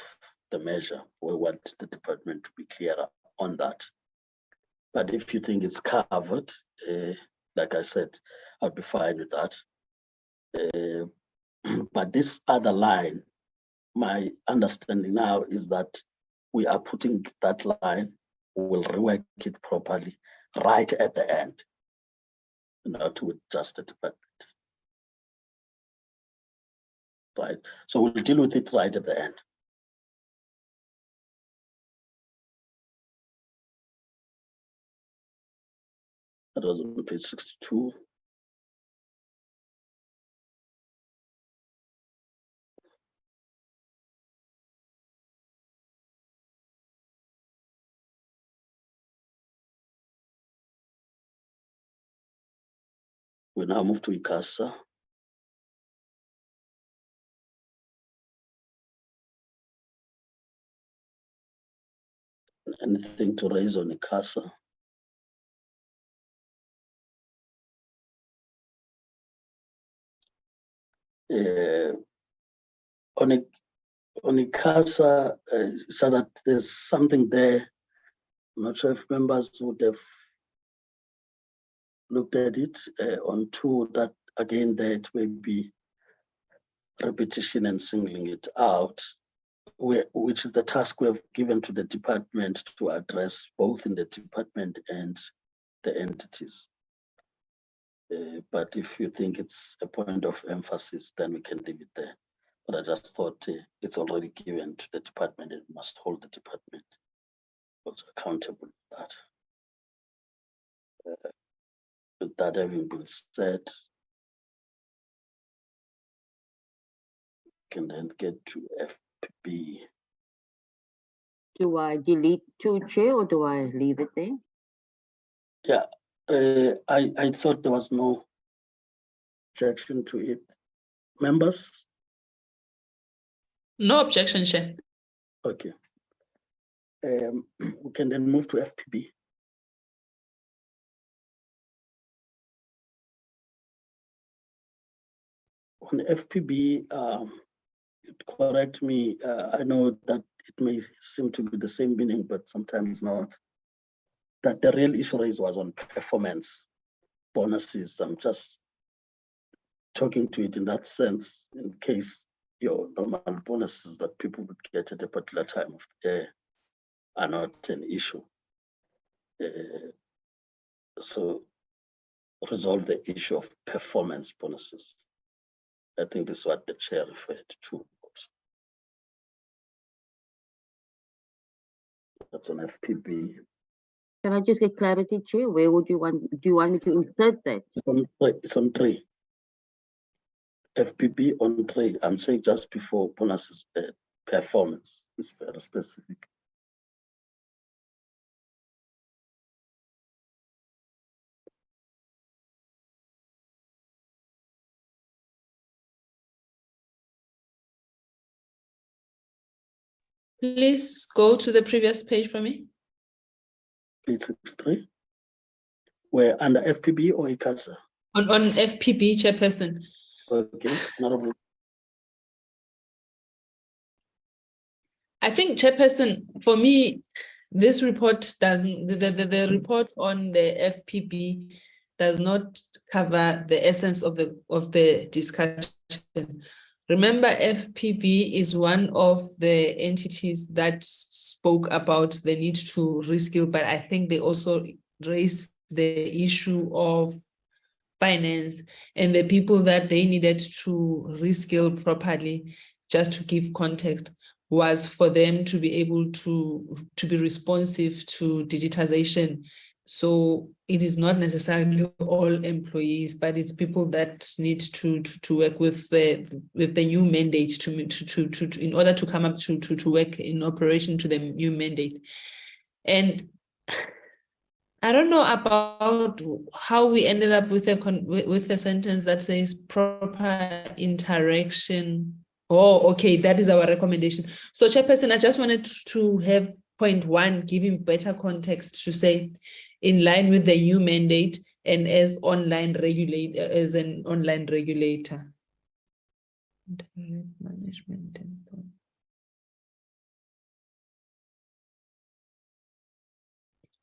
the measure. We want the department to be clearer on that. But if you think it's covered, like I said, I'll be fine with that. But this other line, my understanding now is that we are putting that line, we'll rework it properly right at the end, not with just the department. Right, so we'll deal with it right at the end. That was on page 62. We now move to ICASA. Anything to raise on ICASA? On ICASA, so that there's something there. I'm not sure if members would have looked at it. On 2, that again, there it may be repetition and singling it out, which is the task we have given to the department to address both in the department and the entities. But if you think it's a point of emphasis, then we can leave it there. But I just thought it's already given to the department and must hold the department accountable for that. With that having been said, we can then get to FPB. Do I delete 2, Chair, or do I leave it there? Yeah, I thought there was no objection to it. Members? No objection, Chair. Okay. We can then move to FPB. On FPB, correct me, I know that it may seem to be the same meaning, but sometimes not. That the real issue raised was on performance bonuses. I'm just talking to it in that sense, in case your normal bonuses that people would get at a particular time of the year are not an issue. So resolve the issue of performance bonuses. I think this is what the chair referred to. That's an FPB. Can I just get clarity, Chair? Where would you want, do you want me to insert that? It's on 3. FPB on 3. I'm saying just before bonuses performance. It's very specific. Please go to the previous page for me. Page 63. Where under FPB or ICASA? On FPB, Chairperson. Okay, honorable. I think, Chairperson, for me, this report doesn't, the report on the FPB does not cover the essence of the discussion. Remember, FPB is one of the entities that spoke about the need to reskill, but I think they also raised the issue of finance and the people that they needed to reskill properly. Just to give context, was for them to be able to be responsive to digitization. So it is not necessarily all employees, but it's people that need to work with the new mandate to in order to come up to work in operation to the new mandate. And I don't know about how we ended up with a sentence that says proper interaction. Oh, okay, that is our recommendation. So, Chairperson, I just wanted to have point 1, giving better context to say, in line with the new mandate and as an online regulator. Management.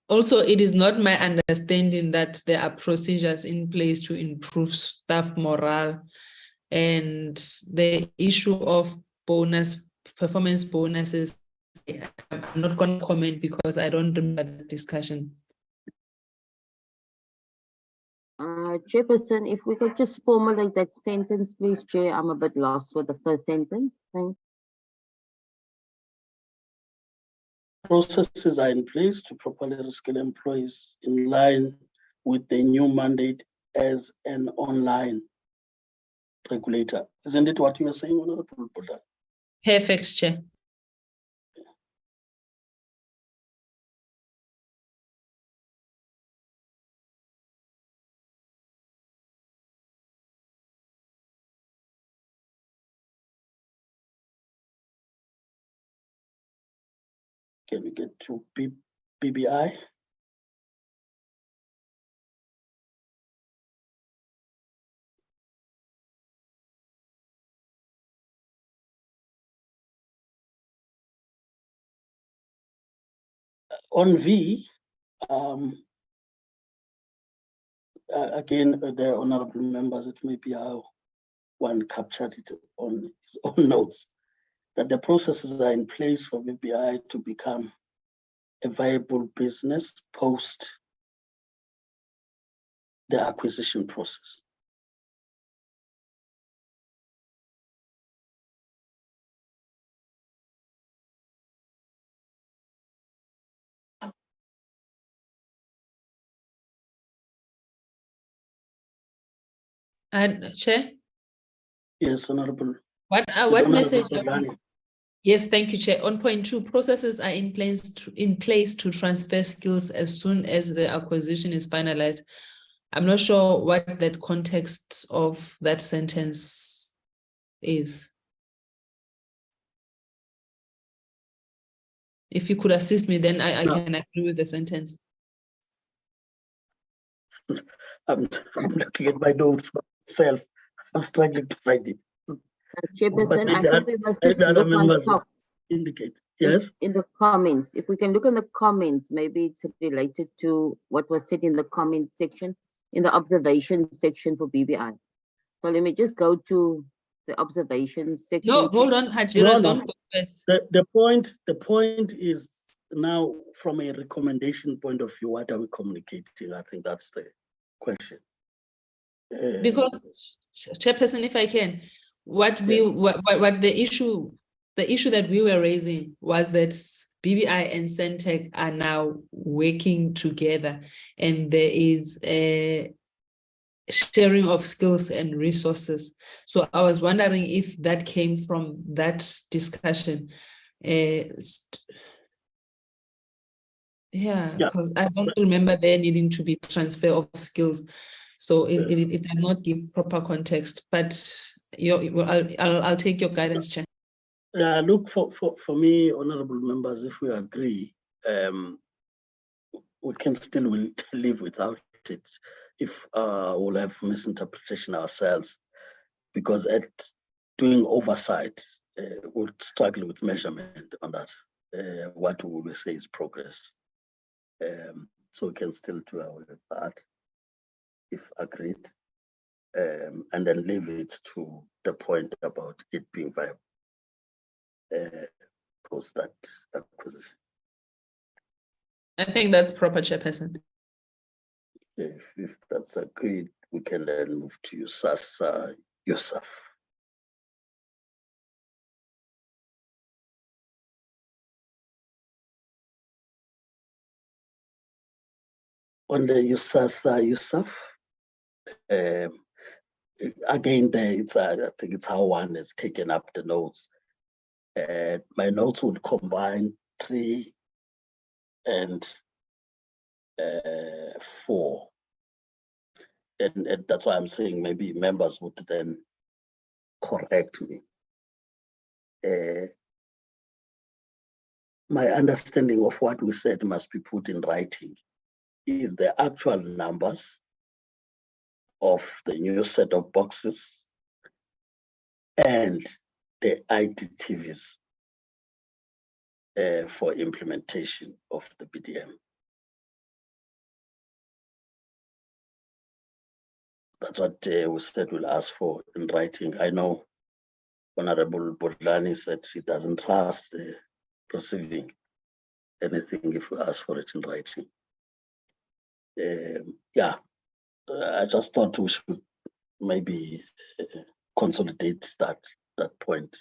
Also, it is not my understanding that there are procedures in place to improve staff morale, and the issue of performance bonuses, I'm not going to comment because I don't remember the discussion. Chairperson, if we could just formulate that sentence, please, Chair. I'm a bit lost with the first sentence. Thanks. Processes are in place to properly reskill employees in line with the new mandate as an online regulator. Isn't it what you were saying, Honorable Boda? Perfect, Chair. Can we get to BBI? On V, again, the honorable members, it may be how one captured it on his own notes, that the processes are in place for BBI to become a viable business post the acquisition process. And Chair, Yes, Honorable. what Honorable message? Bodlani. Yes, thank you, Chair. On point 2, processes are in place to transfer skills as soon as the acquisition is finalized. I'm not sure what that context of that sentence is. If you could assist me, then I can agree with the sentence. I'm looking at my notes myself. I'm struggling to find it. Chairperson, I think we must just the other look on members top. indicate. Yes. In the comments, if we can look in the comments, maybe it's related to what was said in the comment section, in the observation section for BBI. So let me just go to the observation section. No, hold on, Hajira, don't go first. The point is now from a recommendation point of view, what are we communicating? I think that's the question. Because, Chairperson, if I can, what the issue that we were raising was that BBI and Centec are now working together, and there is a sharing of skills and resources. So I was wondering if that came from that discussion. Because I don't remember there needing to be transfer of skills. So it does not give proper context, but I'll take your guidance, Chair. Yeah, look, for me, honorable members, if we agree, we can still live without it if we'll have misinterpretation ourselves, because at doing oversight, we'll struggle with measurement on that. What we will say is progress. So we can still do away with that if agreed, and then leave it to the point about it being viable post that acquisition. I think that's proper, Chairperson. If that's agreed, we can then move to USAS, Yusuf. On the USAS, Yusuf, again, I think it's how one has taken up the notes. My notes would combine 3 and 4. And that's why I'm saying maybe members would then correct me. My understanding of what we said must be put in writing is the actual numbers of the new set of boxes and the IDTVs for implementation of the BDM. That's what we said we'll ask for in writing. I know Honorable Bodlani said she doesn't trust receiving anything if we ask for it in writing. I just thought we should maybe consolidate that point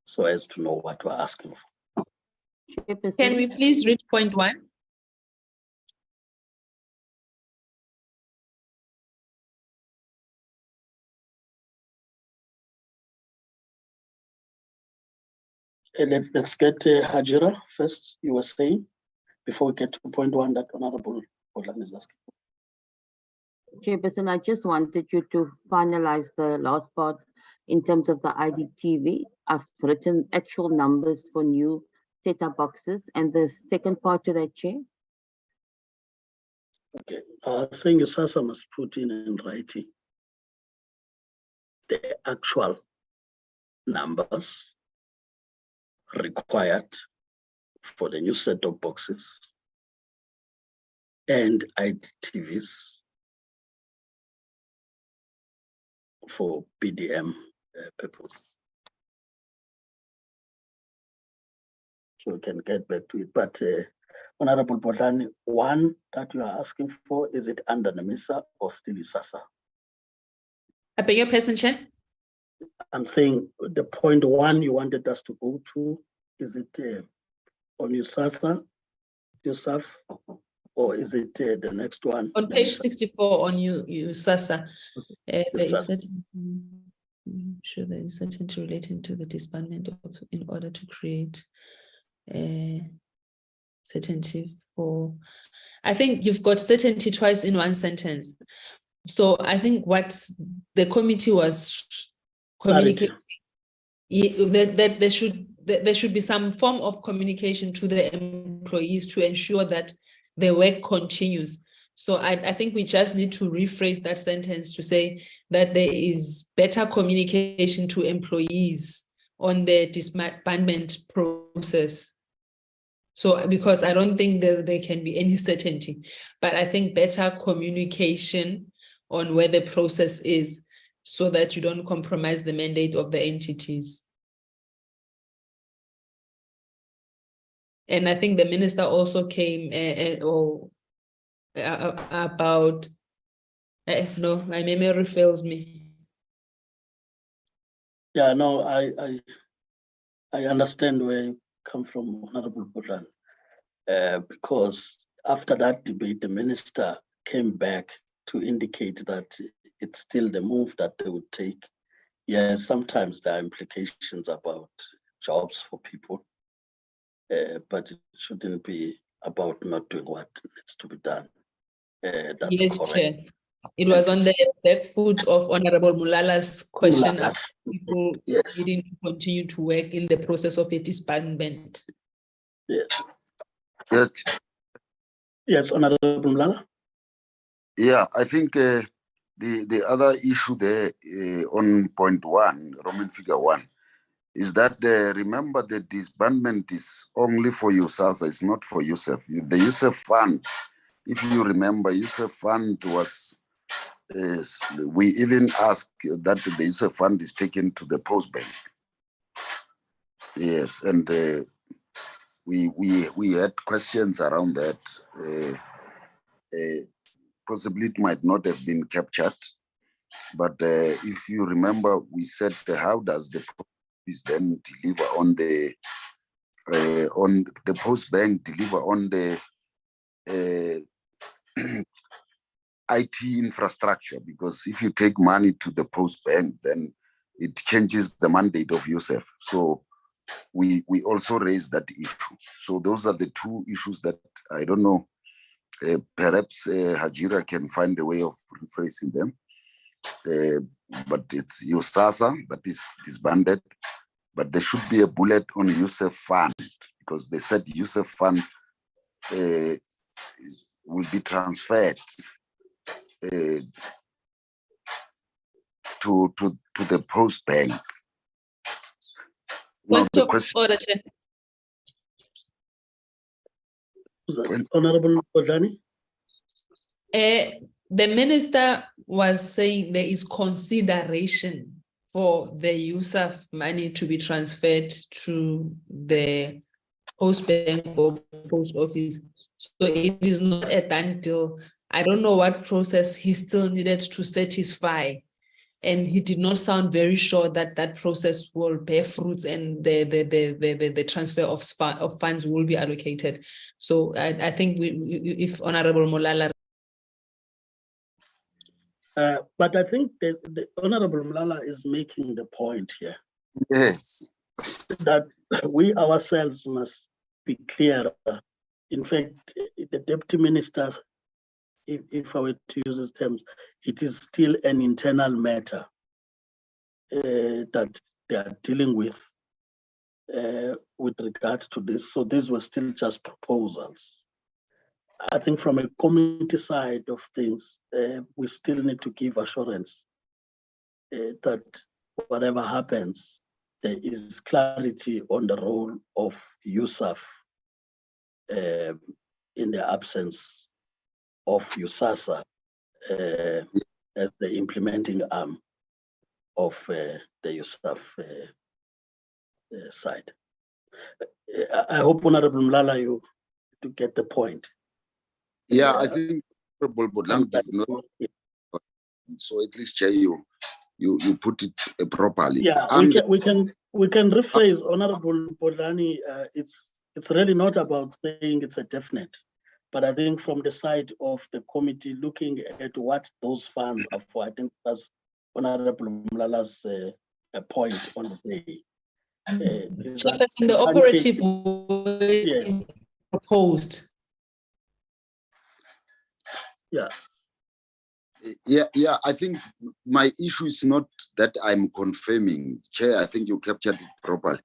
so as to know what we're asking for. Can we please read point 1? Let's get Hajira first. You were saying before we get to point one that Honorable Bodlan is asking. Chairperson, I just wanted you to finalize the last part in terms of the IDTV. I've written actual numbers for new set-up boxes, and the second part to that, Chair. Okay, I think SASSA must put in writing the actual numbers required for the new set of boxes and IDTVs for PDM purposes. So we can get back to it. But Honorable Bodlan, one that you are asking for, is it under NAMISA or still SASSA? I beg your pardon, Chair? I'm saying the point one you wanted us to go to, is it on USASA, USAF, or is it the next one? On page 64 on USASA, there is sure there is certainty relating to the disbandment in order to create certainty for, I think you've got certainty twice in one sentence. So I think what the committee was communicating, that there should be some form of communication to the employees to ensure that the work continues. So I think we just need to rephrase that sentence to say that there is better communication to employees on the disbandment process. So because I don't think there can be any certainty, but I think better communication on where the process is so that you don't compromise the mandate of the entities. And I think the minister also came about, no, my memory fails me. Yeah, no, I understand where you come from, Honorable Bodlan, because after that debate, the minister came back to indicate that it's still the move that they would take. Yes, sometimes there are implications about jobs for people, but it shouldn't be about not doing what needs to be done. That's yes, correct. Chair. It was on the back foot of Honorable Mulala's question about people needing to continue to work in the process of a disbandment. Yes. Yes. Yes, Honorable Mulala. Yeah, I think the other issue there on point one, Roman figure one, is that remember the disbandment is only for USASA, it's not for USEF. The USEF fund, if you remember, USEF fund was, we even asked that the USEF fund is taken to the post bank. Yes, and we had questions around that. Possibly it might not have been captured, but if you remember, we said how does the post then deliver on the post bank deliver on the IT infrastructure? Because if you take money to the post bank, then it changes the mandate of USEF. So we also raised that issue. So those are the two issues that I don't know. Perhaps Hajira can find a way of rephrasing them. But it's USASA that is disbanded. But there should be a bullet on USEF fund, because they said USEF fund will be transferred to the post bank. Now the question. Honorable Bodlani? The minister was saying there is consideration for the USAF money to be transferred to the post bank or post office. So it is not a done deal. I don't know what process he still needed to satisfy. And he did not sound very sure that that process will bear fruits and the transfer of funds will be allocated. So I think if Honorable Mulala. But I think the Honorable Mulala is making the point here. Yes, that we ourselves must be clear. In fact, the deputy minister, if I were to use his terms, it is still an internal matter that they are dealing with regard to this. So these were still just proposals. I think from a community side of things, we still need to give assurance that whatever happens, there is clarity on the role of USAF in the absence of USASA as the implementing arm of the USAF side. I hope, Honorable Mlala, you to get the point. Yeah, I think Honorable Bodlang did not. So at least, Chair, you put it properly. Yeah, we can rephrase, Honorable Bodlani. It's really not about saying it's a definite, but I think from the side of the committee looking at what those funds are for, I think that's Honorable Mlala's point on the day. Chairperson, the operative way yes. proposed. Yeah. Yeah, I think my issue is not that I'm confirming, Chair. I think you captured it properly.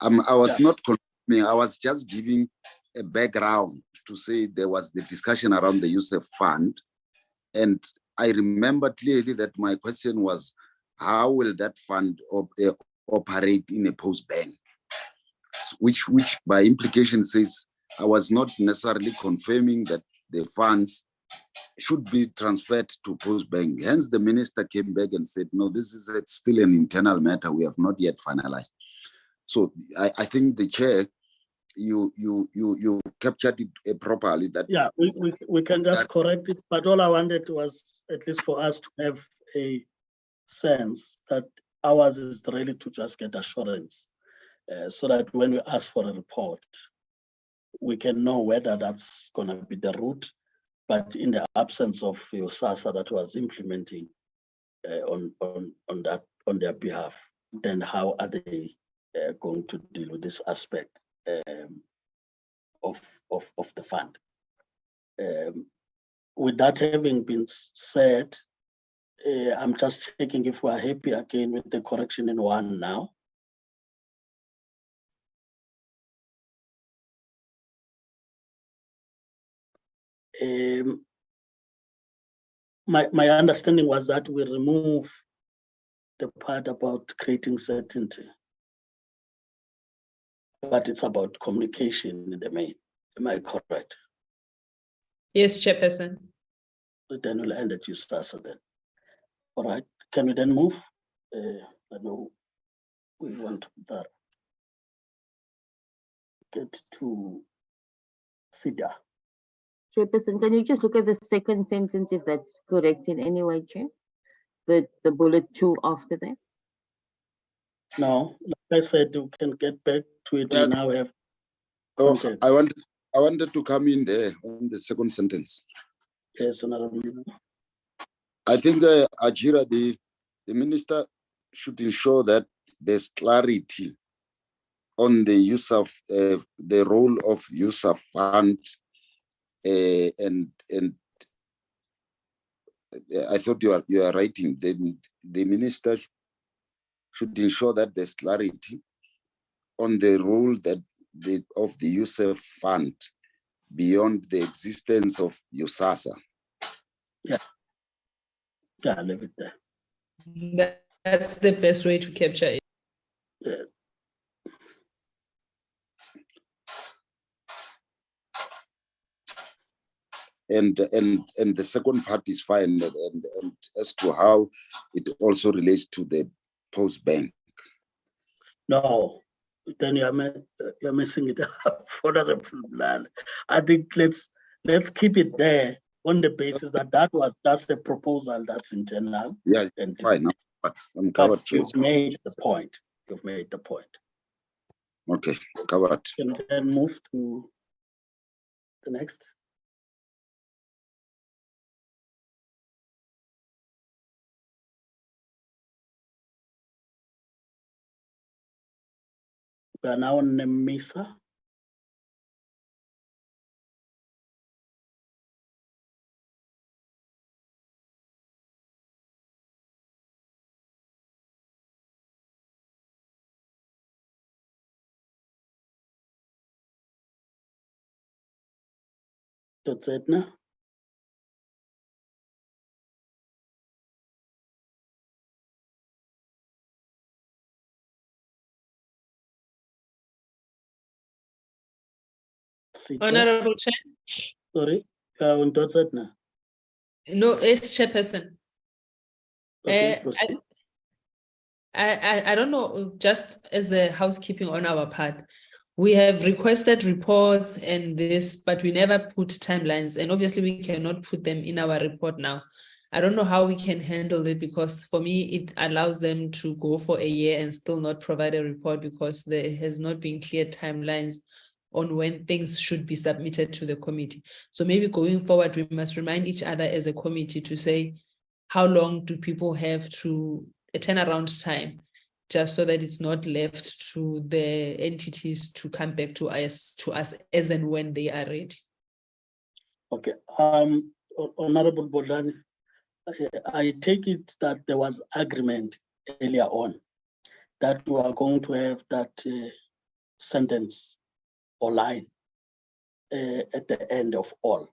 I was not confirming, I was just giving a background to say there was the discussion around the USAF fund. And I remember clearly that my question was, how will that fund operate in a post bank? Which by implication says I was not necessarily confirming that the funds should be transferred to post bank. Hence, the minister came back and said, no, this is still an internal matter. We have not yet finalized. So I think the chair, you captured it properly. That yeah, we can just correct it. But all I wanted was at least for us to have a sense that ours is really to just get assurance, so that when we ask for a report, we can know whether that's going to be the route. But in the absence of your SASA that was implementing on their behalf, then how are they going to deal with this aspect of the fund? With that having been said, I'm just checking if we're happy again with the correction in 1 now. My understanding was that we remove the part about creating certainty, but it's about communication in the main. Am I correct? Yes, Chairperson. Then we'll end at you, Sasa, then. All right, can we then move? I know we want that. Get to SIDA. Chairperson, can you just look at the second sentence if that's correct in any way, Chair? The bullet 2 after that. No, like I said, you can get back to it. We now have context. I wanted to come in there on the second sentence. Yes, Honorable. I think Ajira, the minister should ensure that there's clarity on the use of the role of USAF fund, and I thought you are writing. The minister should ensure that there's clarity on the role of the USAF fund beyond the existence of USASA. Yeah, I'll leave it there. That's the best way to capture it. Yeah. And the second part is fine, and as to how it also relates to the post bank. No, then you're messing it up for the plan. I think let's keep it there on the basis that was just a proposal that's internal. Yeah, and fine. But I'm covered. You've made the point. You've made the point. Okay, covered. Can we then move to the next? We are now on MISA. That's it now. Honorable Chair. Sorry, on that's it now. No, it's Chairperson. Okay, I don't know, just as a housekeeping on our part, we have requested reports and this, but we never put timelines, and obviously we cannot put them in our report now. I don't know how we can handle it, because for me, it allows them to go for a year and still not provide a report because there has not been clear timelines on when things should be submitted to the committee. So maybe going forward, we must remind each other as a committee to say, how long do people have to a turnaround time, just so that it's not left to the entities to come back to us as and when they are ready. Okay, Honorable Bodani, I take it that there was agreement earlier on that we are going to have that sentence or line at the end of all,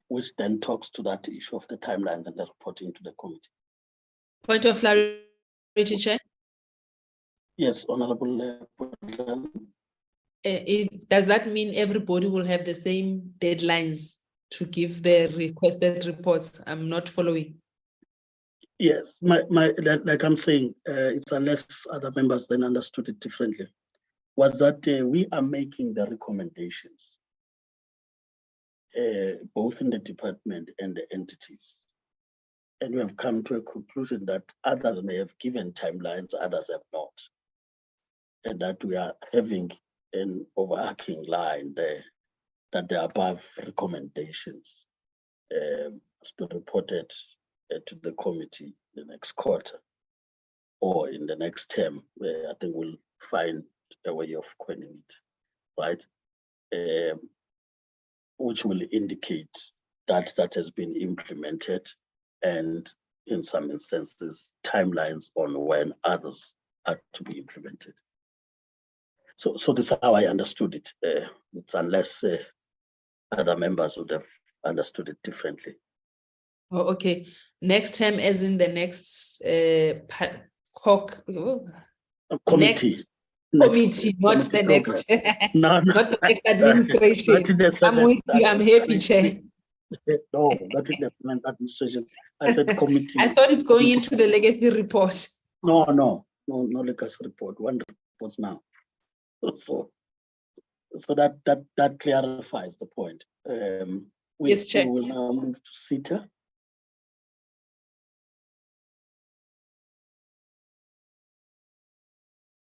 which then talks to that issue of the timeline and the reporting to the committee. Point of clarity, Chair. Yes, Honorable Bodani. Does that mean everybody will have the same deadlines to give their requested reports? I'm not following. Yes, like I'm saying, it's unless other members then understood it differently, was that we are making the recommendations, both in the department and the entities. And we have come to a conclusion that others may have given timelines, others have not. And that we are having an overarching line there, that the above recommendations must be reported to the committee the next quarter or in the next term, where I think we'll find a way of coining it, right? Which will indicate that that has been implemented, and in some instances, timelines on when others are to be implemented. So this is how I understood it. It's unless other members would have understood it differently. Oh, okay. Next term, as in the next Committee. Committee, not the next. No, not the next administration. I'm with you. I'm happy, Chair. No, not in the administration. I said committee. I thought it's going into the legacy report. No legacy report. One report now. So that clarifies the point. Yes, Chair. We will now move to SITA.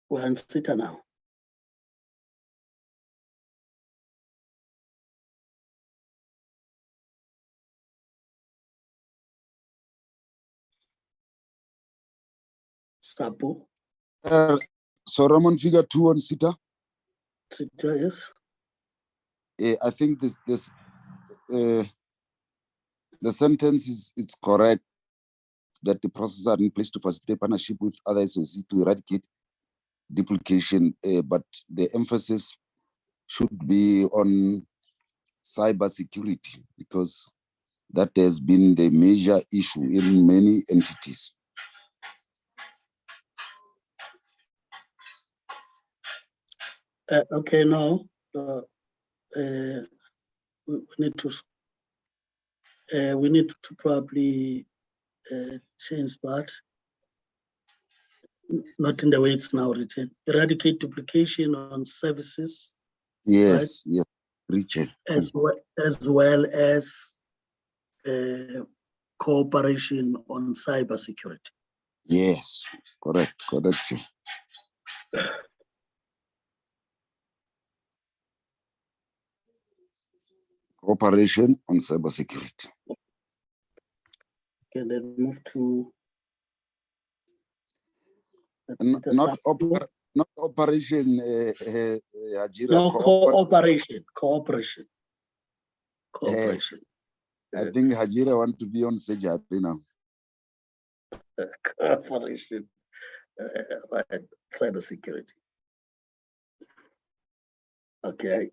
We're in SITA now. Sapo. So Roman figure 2 on SITA. SITA, yes. I think this the sentence is correct, that the processes are in place to facilitate partnership with other SOC to eradicate duplication, but the emphasis should be on cyber security, because that has been the major issue in many entities. Okay, now we need to probably change that. Not in the way it's now written. Eradicate duplication on services. Yes, right? yes, Richard. As well as cooperation on cyber security. Yes, correct. Cooperation on cybersecurity. Okay, then move to not operation, Hajira. No, cooperation. I think Hajira want to be on surgery now. Cooperation, right? Cybersecurity. Okay.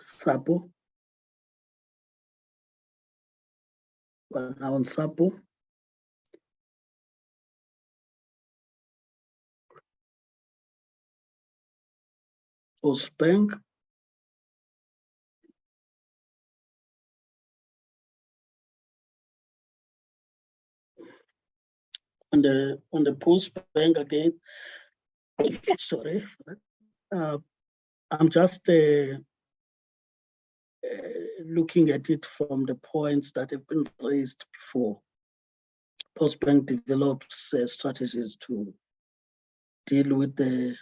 SAPO. Well, now on SAPO. Postbank. On the Postbank again. Sorry. I'm just looking at it from the points that have been raised before. Postbank develops strategies to deal with the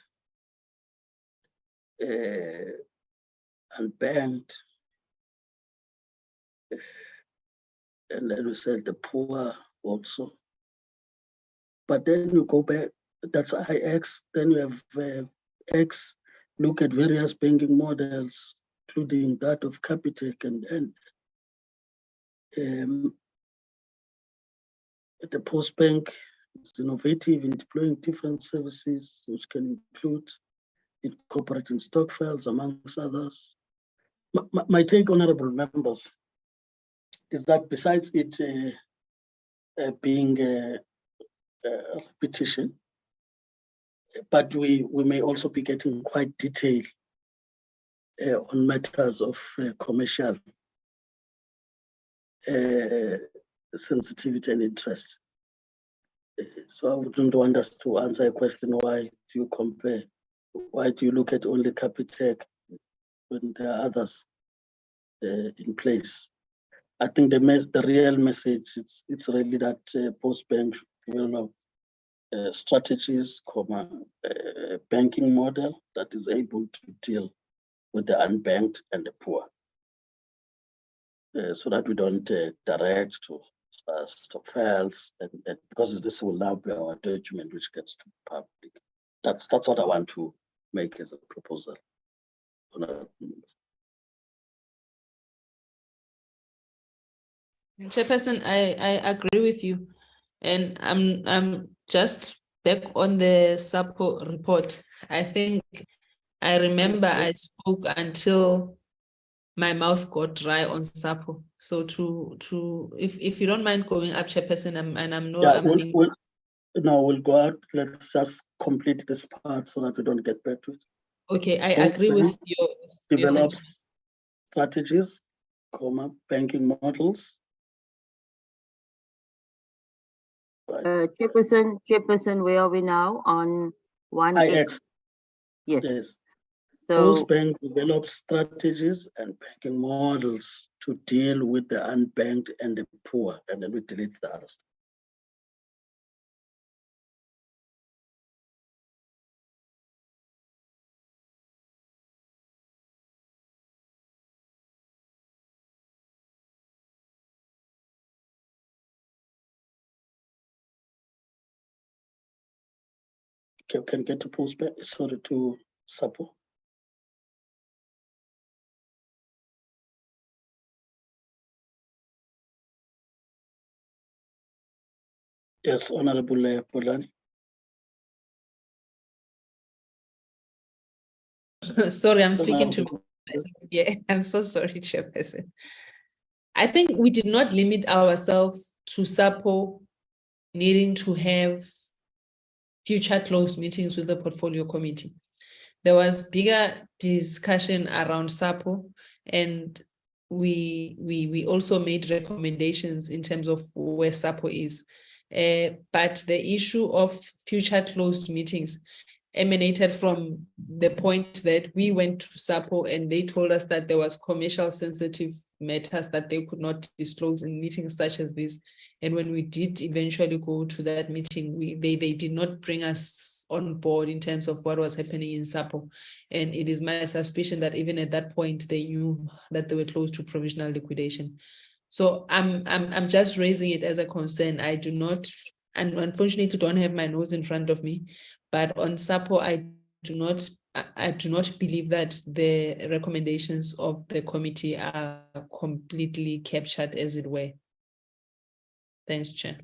unbanked, and then we said the poor also. But then you go back, that's IX, then you have X, look at various banking models, including that of Capitec, and the Postbank is innovative in deploying different services, which can include incorporating stock files, amongst others. My take, honorable members, is that besides it being a repetition, but we may also be getting quite detailed on matters of commercial sensitivity and interest. So I wouldn't want us to answer a question, why do you compare? Why do you look at only Capitec when there are others in place? I think the real message, it's really that Postbank develop strategies, banking model that is able to deal with the unbanked and the poor, so that we don't direct to stock files, and because this will now be our document which gets to public. That's what I want to make as a proposal. Chairperson, I agree with you, and I'm just back on the SAPO report. I think I remember I spoke until my mouth got dry on SAPO. So if you don't mind going up, Chairperson, we'll go out. Let's just complete this part so that we don't get back to it. Okay, I agree with your develop strategies, banking models. Right. Chairperson, where are we now? On 1X? Yes. So Postbank develops strategies and banking models to deal with the unbanked and the poor, and then we delete the others. Can get to Postbank, sorry, to SAPO. Yes, Honorable Polani. Sorry, I'm speaking to myself. Yeah, I'm so sorry, Chairperson. I think we did not limit ourselves to SAPO needing to have future closed meetings with the portfolio committee. There was bigger discussion around SAPO, and we also made recommendations in terms of where SAPO is. But the issue of future closed meetings emanated from the point that we went to SAPO and they told us that there was commercial sensitive matters that they could not disclose in meetings such as this. And when we did eventually go to that meeting, they did not bring us on board in terms of what was happening in SAPO. And it is my suspicion that even at that point, they knew that they were close to provisional liquidation. So I'm just raising it as a concern. I do not, and unfortunately don't have my notes in front of me, but on SAPO, I do not believe that the recommendations of the committee are completely captured, as it were. Thanks, Chair.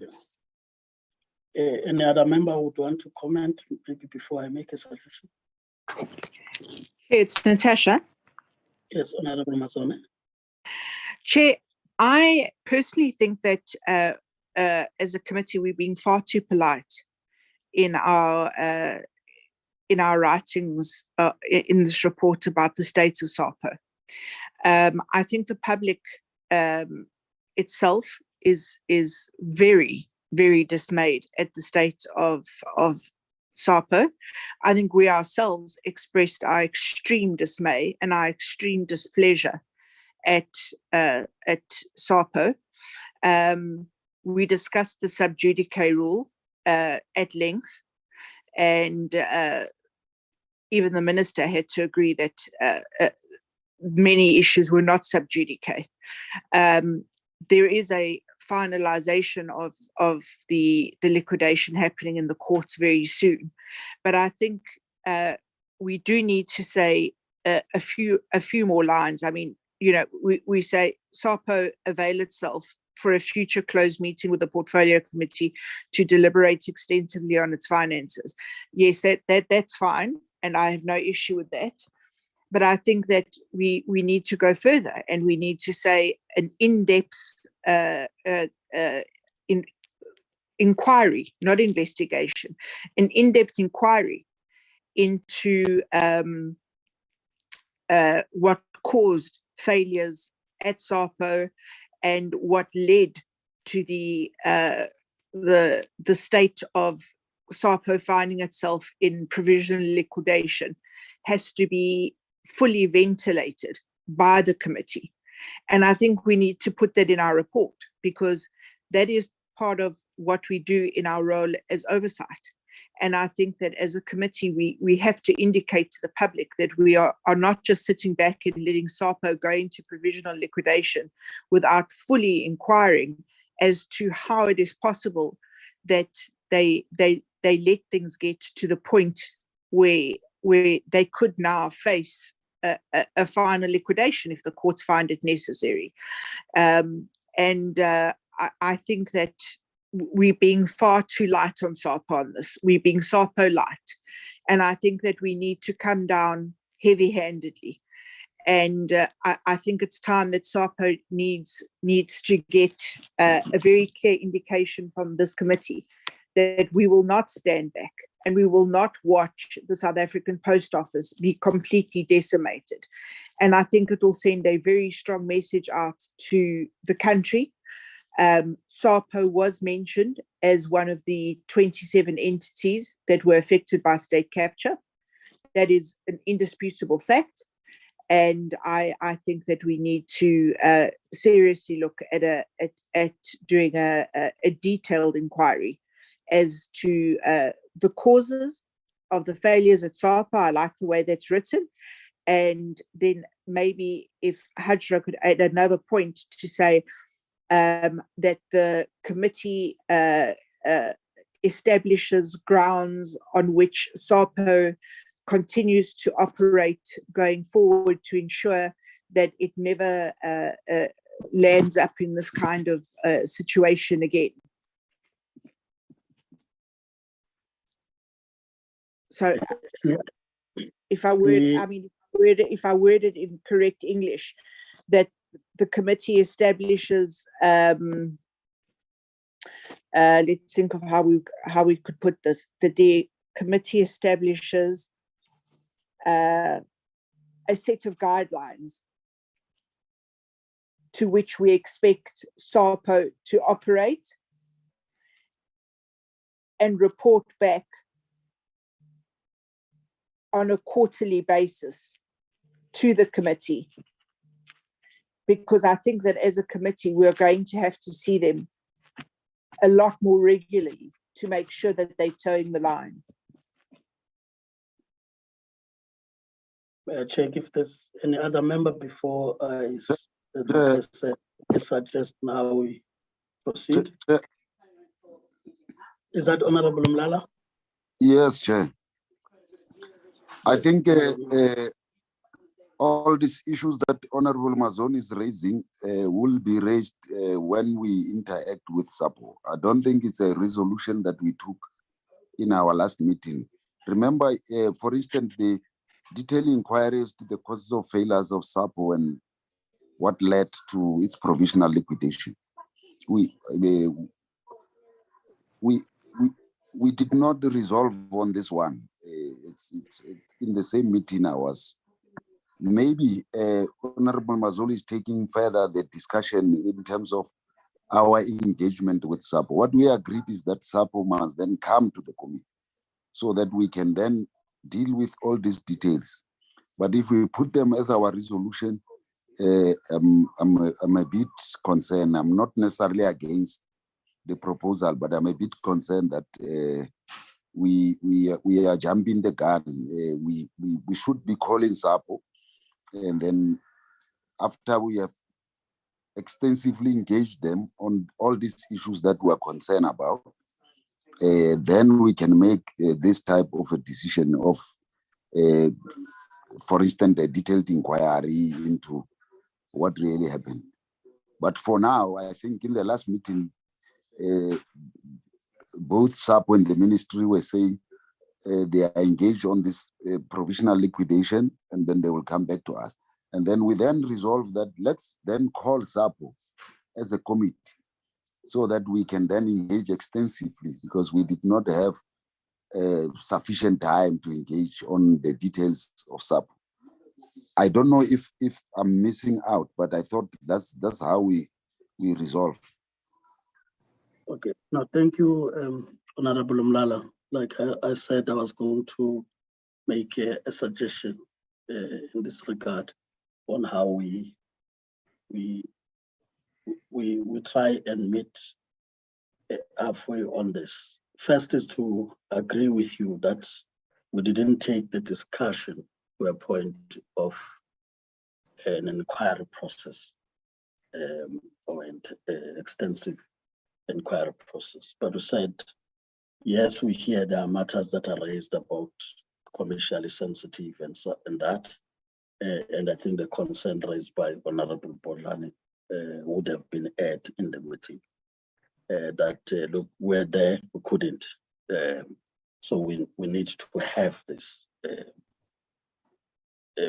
Any other member would want to comment maybe before I make a suggestion? It's Natasha. Yes, Honorable Mazone. Chair, I personally think that as a committee, we've been far too polite in our writings in this report about the state of SAPO. I think the public itself is very, very dismayed at the state of SAPO. I think we ourselves expressed our extreme dismay and our extreme displeasure at SAPO. We discussed the sub judice rule at length, and even the minister had to agree that many issues were not sub judice. There is a finalization of the liquidation happening in the courts very soon, but I think we do need to say a few more lines. I mean, you know, we say SAPO avail itself for a future closed meeting with the portfolio committee to deliberate extensively on its finances. Yes, that's fine, and I have no issue with that. But I think that we need to go further, and we need to say an in-depth inquiry, not investigation, an in-depth inquiry into what caused failures at SAPO and what led to the state of SAPO finding itself in provisional liquidation has to be fully ventilated by the committee. And I think we need to put that in our report, because that is part of what we do in our role as oversight. And I think that as a committee, we have to indicate to the public that we are not just sitting back and letting SAPO go into provisional liquidation without fully inquiring as to how it is possible that they let things get to the point where they could now face a final liquidation if the courts find it necessary. I think that we're being far too light on SAPO on this. We're being SAPO light. And I think that we need to come down heavy-handedly. And I think it's time that SAPO needs to get a very clear indication from this committee that we will not stand back and we will not watch the South African Post Office be completely decimated. And I think it will send a very strong message out to the country. SAPO was mentioned as one of the 27 entities that were affected by state capture. That is an indisputable fact. And I think that we need to seriously look at doing a detailed inquiry as to the causes of the failures at SAPO. I like the way that's written. And then maybe if Hajra could add another point to say that the committee establishes grounds on which SAPO continues to operate going forward to ensure that it never lands up in this kind of situation again. So if I word it in correct English, that the committee establishes, let's think of how we could put this, that the committee establishes a set of guidelines to which we expect SAPO to operate and report back on a quarterly basis to the committee. Because I think that as a committee, we're going to have to see them a lot more regularly to make sure that they're towing the line. May I check if there's any other member before I I suggest now we proceed. Is that Honorable Mlala? Yes, Chair. I think all these issues that Honorable Mazon is raising will be raised when we interact with SAPO. I don't think it's a resolution that we took in our last meeting. Remember, for instance, the detailed inquiries to the causes of failures of SAPO and what led to its provisional liquidation. We did not resolve on this one. It's in the same meeting I was. Maybe Honorable Mazoli is taking further the discussion in terms of our engagement with SAPO. What we agreed is that SAPO must then come to the committee so that we can then deal with all these details. But if we put them as our resolution, I'm a bit concerned. I'm not necessarily against the proposal, but I'm a bit concerned that we are jumping the gun. We should be calling SAPO, and then after we have extensively engaged them on all these issues that we are concerned about, then we can make this type of a decision of, for instance, a detailed inquiry into what really happened. But for now, I think in the last meeting, both SAPO and the ministry were saying they are engaged on this provisional liquidation, and then they will come back to us. And then we then resolve that. Let's then call SAPO as a committee so that we can then engage extensively, because we did not have sufficient time to engage on the details of SAPO. I don't know if I'm missing out, but I thought that's how we resolve. Okay, no, thank you, Honorable Mlala. Like I said, I was going to make a suggestion in this regard on how we try and meet halfway on this. First is to agree with you that we didn't take the discussion to a point of an inquiry process or an extensive inquiry process. But we said, yes, we hear there are matters that are raised about commercially sensitive and that. And I think the concern raised by Honorable Bolani would have been aired in the meeting. That look, we're there, we couldn't. So we need to have this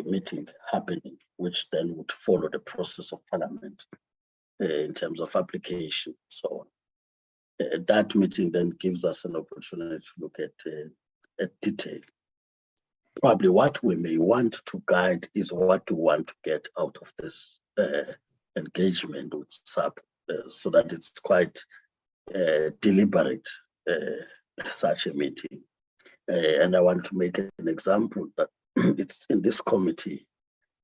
meeting happening, which then would follow the process of Parliament in terms of application, so on. That meeting then gives us an opportunity to look at detail. Probably what we may want to guide is what we want to get out of this engagement with SAP, so that it's quite deliberate, such a meeting. And I want to make an example that it's in this committee,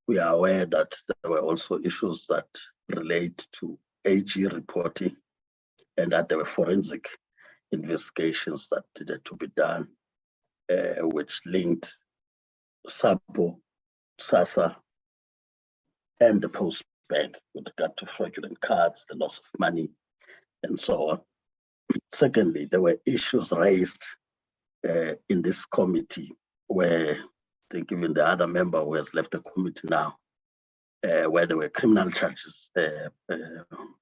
we are aware that there were also issues that relate to AG reporting, and that there were forensic investigations that needed to be done, which linked SAPO, SASA, and the Post Bank with regard to fraudulent cards, the loss of money, and so on. Secondly, there were issues raised in this committee where, I think even the other member who has left the committee now, where there were criminal charges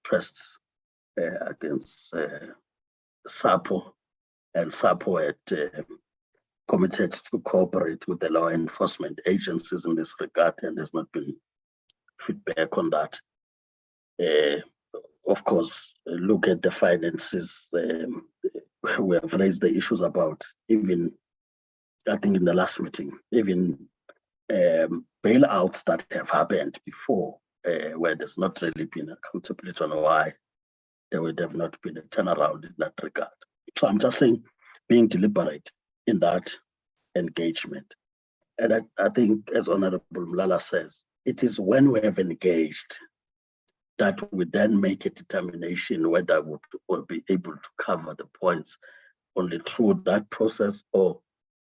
pressed against SAPO, and SAPO had committed to cooperate with the law enforcement agencies in this regard, and there's not been feedback on that. Of course, look at the finances. We have raised the issues about, even, I think in the last meeting, even bailouts that have happened before, where there's not really been accountability on why there would have not been a turnaround in that regard. So I'm just saying, being deliberate in that engagement. And I think, as Honorable Mlala says, it is when we have engaged that we then make a determination whether we will be able to cover the points only through that process, or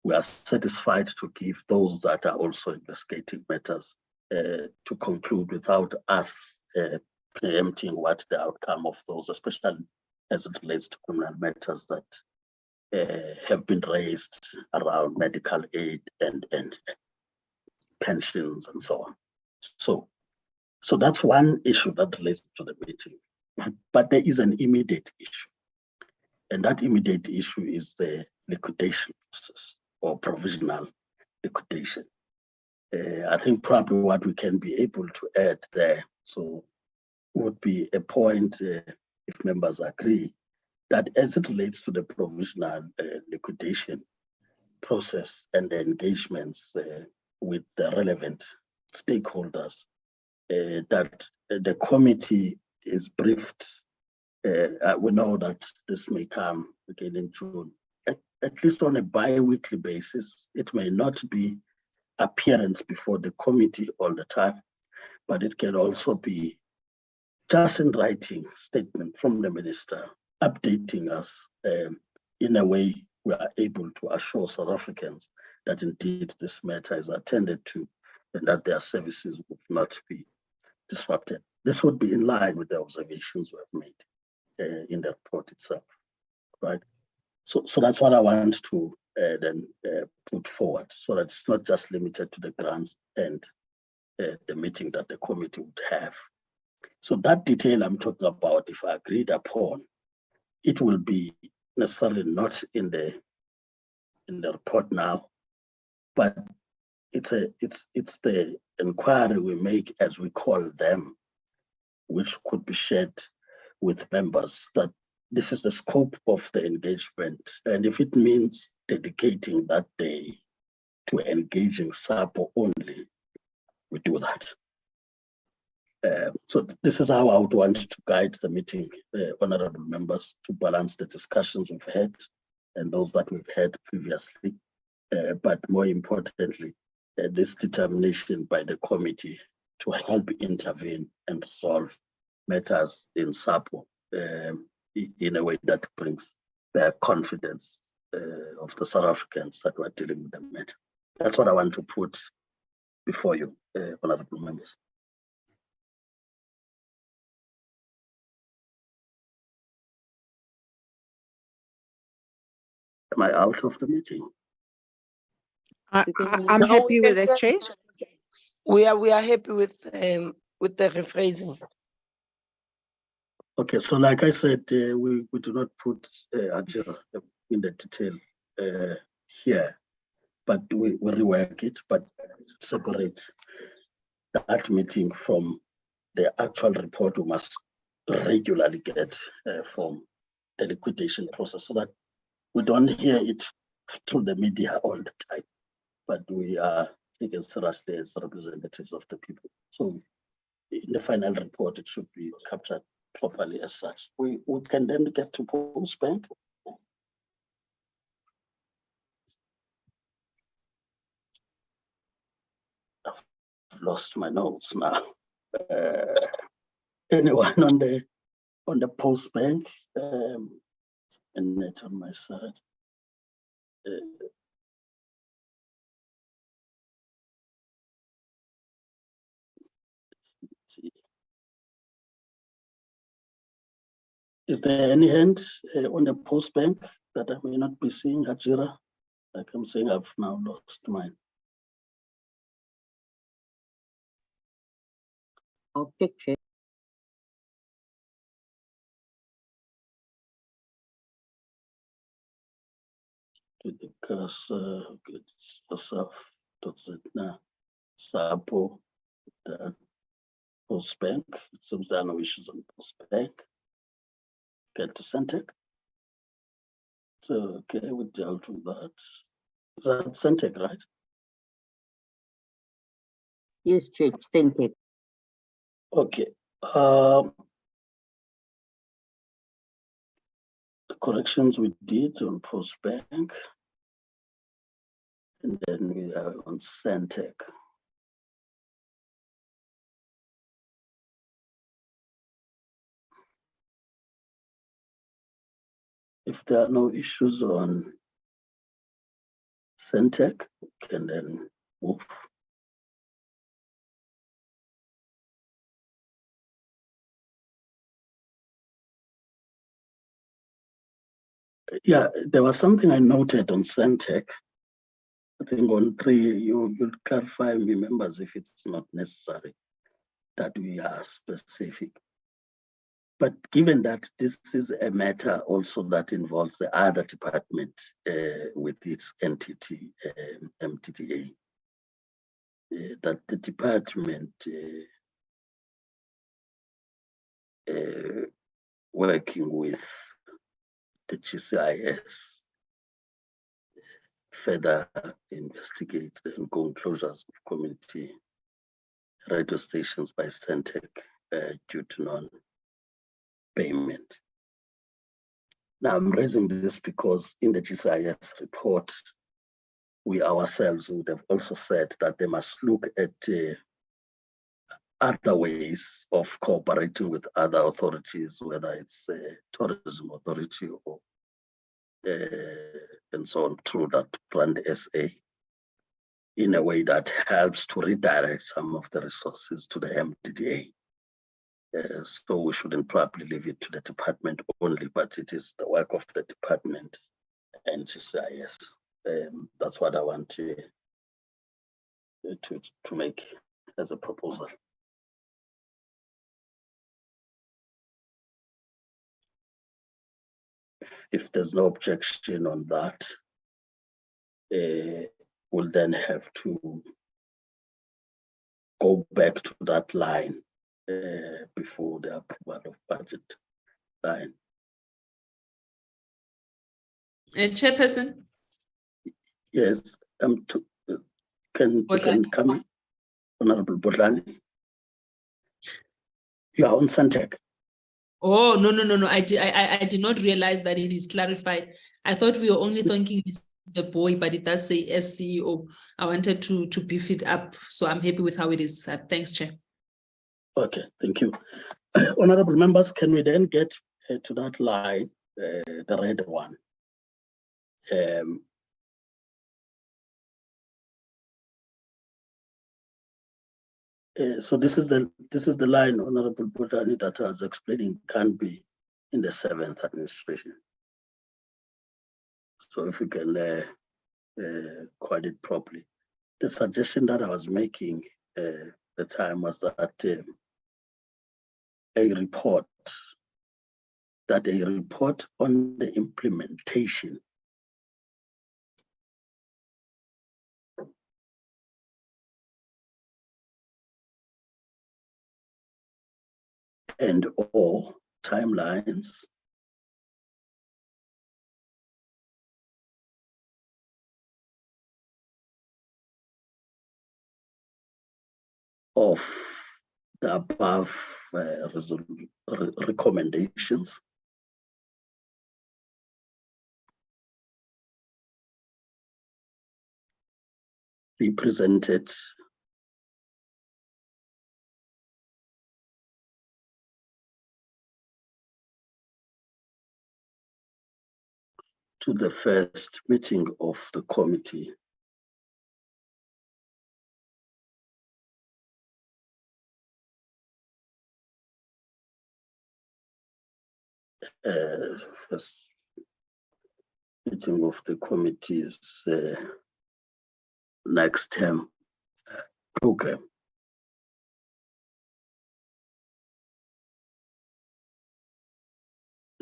we are satisfied to give those that are also investigating matters to conclude without us preempting what the outcome of those, especially as it relates to criminal matters that have been raised around medical aid and pensions and so on. So that's one issue that relates to the meeting. But there is an immediate issue. And that immediate issue is the liquidation process or provisional liquidation. I think probably what we can be able to add there, so would be a point, if members agree, that as it relates to the provisional liquidation process and the engagements with the relevant stakeholders, that the committee is briefed. We know that this may come again in June, at least on a bi-weekly basis. It may not be appearance before the committee all the time, but it can also be just in writing statement from the minister updating us in a way we are able to assure South Africans that indeed this matter is attended to and that their services would not be disrupted. This would be in line with the observations we have made in the report itself, right? So that's what I want to then put forward, so that it's not just limited to the grants and the meeting that the committee would have. So that detail I'm talking about, if agreed upon, it will be necessarily not in the report now, but it's the inquiry we make as we call them, which could be shared with members, that this is the scope of the engagement. And if it means dedicating that day to engaging SAPO only, we do that. So this is how I would want to guide the meeting, honorable members, to balance the discussions we've had and those that we've had previously. But more importantly, this determination by the committee to help intervene and resolve matters in SAPO in a way that brings the confidence of the South Africans that we're dealing with the matter. That's what I want to put before you, honorable members. Am I out of the meeting? I'm No, happy with that, Chair. We are happy with the rephrasing. Okay, so like I said, we do not put Ajira in the detail here, but we rework it, but separate that meeting from the actual report we must regularly get from the liquidation process, so that we don't hear it through the media all the time, but we are taken seriously as representatives of the people. So in the final report, it should be captured properly as such. We can then get to post-bank. I've lost my notes now. Anyone on the post-bank? And net on my side. Is there any hand on the post bank that I may not be seeing, Ajira? Like I'm saying, I've now lost mine. Okay, Chair. To the cursor, it's yourself, .zna, SAPO, the post bank. It seems there are no issues on post bank. Get to Centec. So, okay, we dealt with that. Is that Centec, right? Yes, Chair. Thank you. Okay. The corrections we did on post bank, and then we are on Centec. If there are no issues on Centec, we can then move. Yeah, there was something I noted on Centec. I think on 3, you'll clarify me, members, if it's not necessary that we are specific. But given that this is a matter also that involves the other department with its entity, MTTA, that the department working with the GCIS further investigate the enclosures of community radio stations by Centec due to non-payment. Now I'm raising this because in the GCIS report, we ourselves would have also said that they must look at other ways of cooperating with other authorities, whether it's tourism authority or and so on, through that brand SA, in a way that helps to redirect some of the resources to the MTTA. So we shouldn't probably leave it to the department only, but it is the work of the department and GCIS. That's what I want to make as a proposal. If there's no objection on that, we'll then have to go back to that line before the approval of budget line. Chairperson? Yes, can come in, Honorable Bodlani. You are on Centec. Oh, no. I did not realize that it is clarified. I thought we were only thanking Mr. Boy, but it does say as CEO. I wanted to beef it up, so I'm happy with how it is. Thanks, Chair. Okay, thank you. Honorable members, can we then get to that line, the red one? So this is the line, Honorable Bodlani, that I was explaining can be in the 7th administration. So if we can quote it properly. The suggestion that I was making the time was that a report on the implementation and or timelines of the above recommendations be presented to the first meeting of the committee first meeting of the committee's next term program.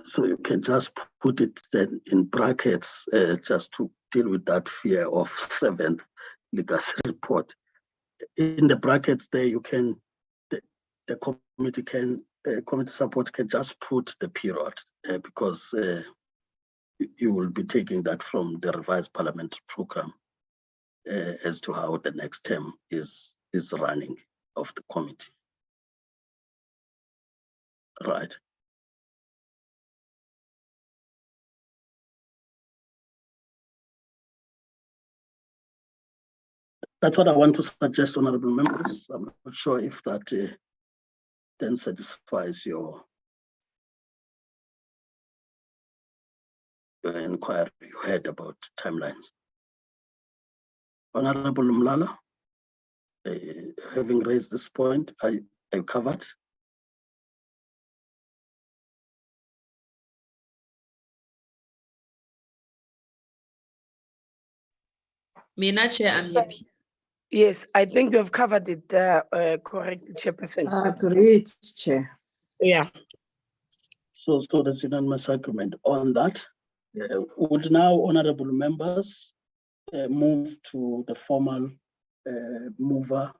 So you can just put it then in brackets just to deal with that fear of 7th legacy report. In the brackets there, you can, the committee can, committee support can just put the period because you will be taking that from the revised parliamentary program as to how the next term is running of the committee. Right. That's what I want to suggest, honorable members. I'm not sure if that then satisfies your inquiry you had about timelines. Honorable Mlala, having raised this point, I covered. Mina, Chair, I'm happy. Yes, I think you have covered it correctly, Chairperson. Agreed, Chair. Yeah. So there's unanimous agreement on that. Would now honorable members move to the formal mover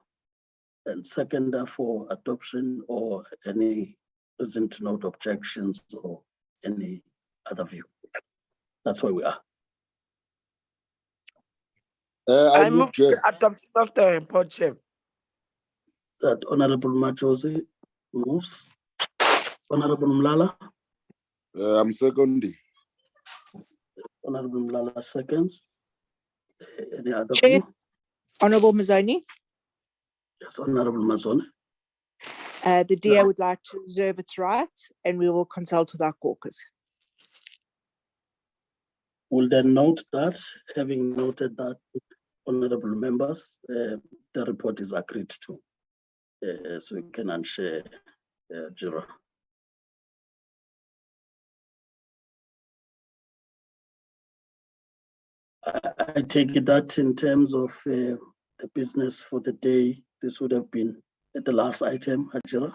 and seconder for adoption, or any reason to note objections or any other view? That's where we are. I move to the adoption of the report, Chair. That Honorable Majosi moves. Honorable Mlala. I'm seconding. Honorable Mlala seconds. Any other Chair, view? Honourable Mazzoni, Yes, Honorable Mazone. the DA would like to reserve its rights and we will consult with our caucus. We'll then note that, having noted that, honorable members, the report is agreed to. So we can unshare Jira. I take it that in terms of the business for the day, this would have been the last item, Ajira.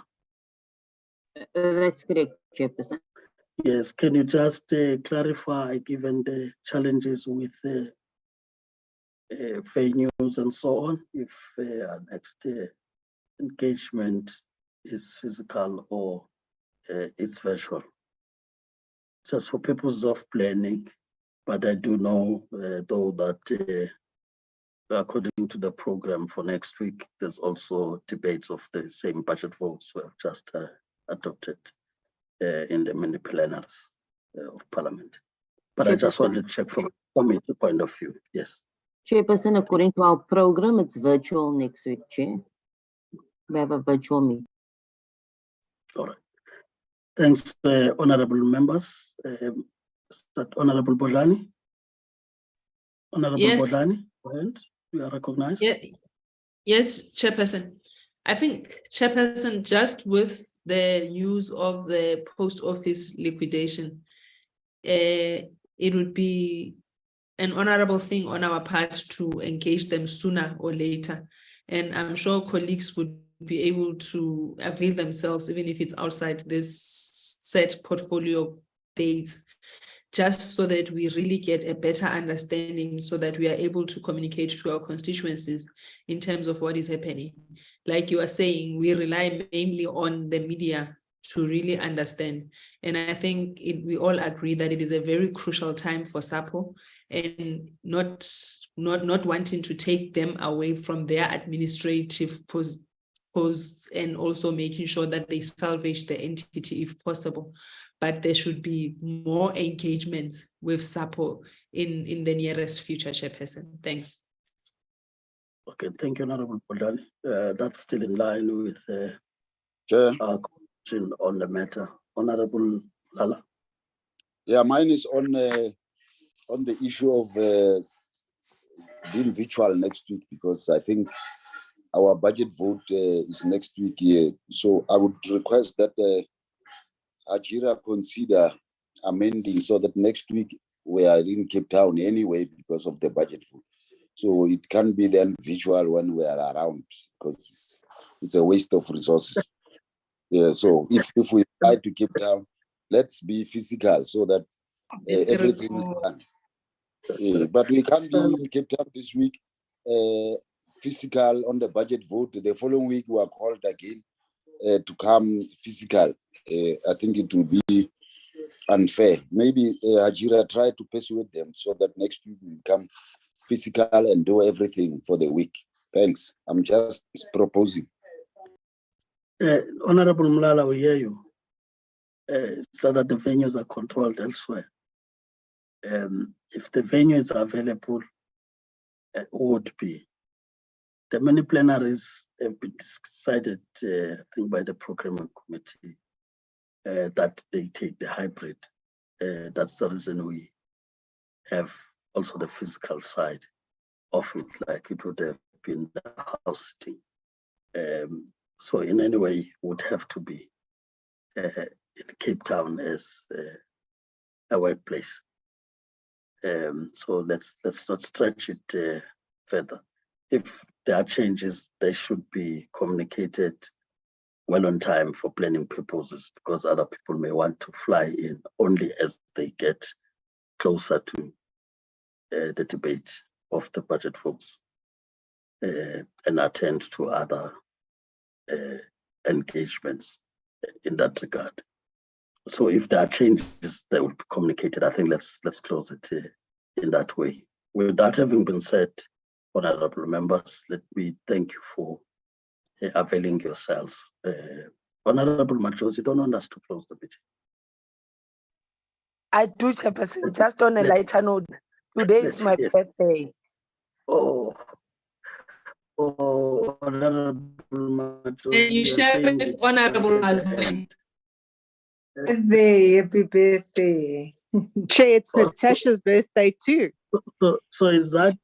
That's correct, Chairperson. Yes, can you just clarify, given the challenges with venues and so on, if our next engagement is physical or it's virtual? Just for purposes of planning, but I do know though that according to the program for next week, there's also debates of the same budget votes we have just adopted in the mini plenaries of Parliament. But I just wanted to check from a committee point of view. Yes. Chairperson, according to our program, it's virtual next week, Chair. We have a virtual meeting. All right. Thanks, honorable members. Honorable Bojani. Honorable Bojani, go ahead. You are recognized. Yeah. Yes, Chairperson. I think, Chairperson, just with the news of the post office liquidation, it would be an honorable thing on our part to engage them sooner or later. And I'm sure colleagues would be able to avail themselves, even if it's outside this set portfolio dates, just so that we really get a better understanding, so that we are able to communicate to our constituencies in terms of what is happening. Like you are saying, we rely mainly on the media to really understand. And I think we all agree that it is a very crucial time for SAPO, and not wanting to take them away from their administrative posts, and also making sure that they salvage the entity if possible. But there should be more engagements with SAPO in the nearest future, Chairperson. Thanks. Okay, thank you, Honorable Bojani. That's still in line with our question on the matter. Honorable Lala. Yeah, mine is on the issue of being virtual next week, because I think our budget vote is next week here. So I would request that Ajira consider amending so that next week we are in Cape Town anyway because of the budget vote. So it can be then virtual when we are around, because it's a waste of resources. Yeah, so if we fly to Cape Town, let's be physical so that everything is done. But we can't be in Cape Town this week, physical on the budget vote. The following week we are called again to come physical. I think it will be unfair. Maybe Ajira try to persuade them so that next week we come physical and do everything for the week. Thanks. I'm just proposing. Honorable Mlala, we hear you. So that the venues are controlled elsewhere. If the venue is available, would be. The many plenaries have been decided, I think, by the procurement committee that they take the hybrid. That's the reason we have also the physical side of it, like it would have been the house sitting. So in any way, would have to be in Cape Town as a workplace. So let's not stretch it further. If there are changes, they should be communicated well on time for planning purposes, because other people may want to fly in only as they get closer to the debate of the budget votes and attend to other engagements in that regard. So if there are changes that will be communicated, I think let's close it in that way. With that having been said, honorable members, let me thank you for availing yourselves. Honorable Majosi, you don't want us to close the meeting. I do, Chairperson, just on a lighter note. Today is my birthday. Oh, honorable Majosi, You you're share saying with it Honorable just at the Mazwin. end. Birthday, happy birthday. Chair, it's Oh, Natasha's birthday too. So is that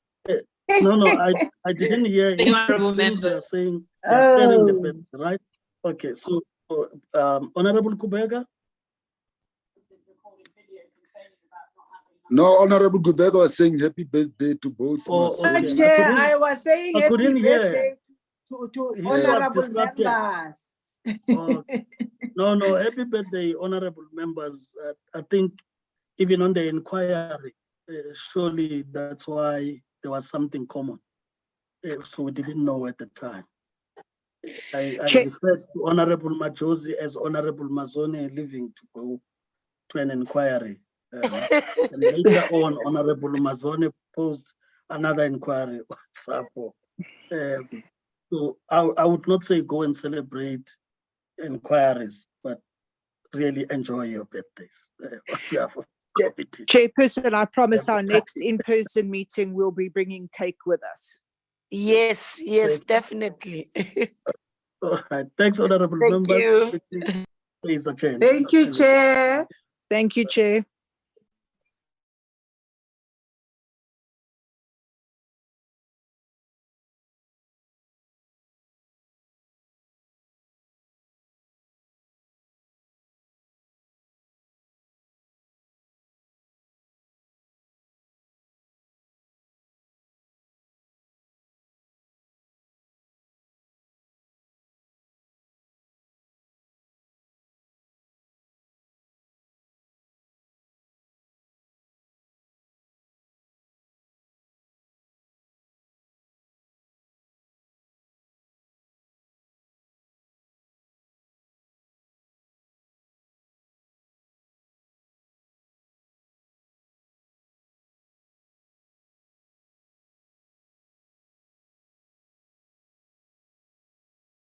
no, I didn't hear The it. honorable It seems you're members. saying you're sharing the Oh, birthday, right? Okay, so Honorable Kubega. No, Honorable Gubego was saying happy birthday to both. Oh, Mazwin okay. Chair, I was saying I happy couldn't hear. birthday to He was honorable disrupted. members. Okay. No, happy birthday, honorable members. I think even on the inquiry, surely that's why there was something common. So we didn't know at the time. I Chair, referred to Honorable Majosi as Honorable Mazone leaving to go to an inquiry. And later on, Honorable Mazone posed another inquiry on SAPO. So I would not say go and celebrate inquiries, but really enjoy your birthdays on behalf of the committee. Chairperson, I promise our next in-person meeting will be bringing cake with us. Yes, definitely. All right. Thanks, honorable Thank members. you. Please adjourn. Thank you, Chair. Thank you, Chair.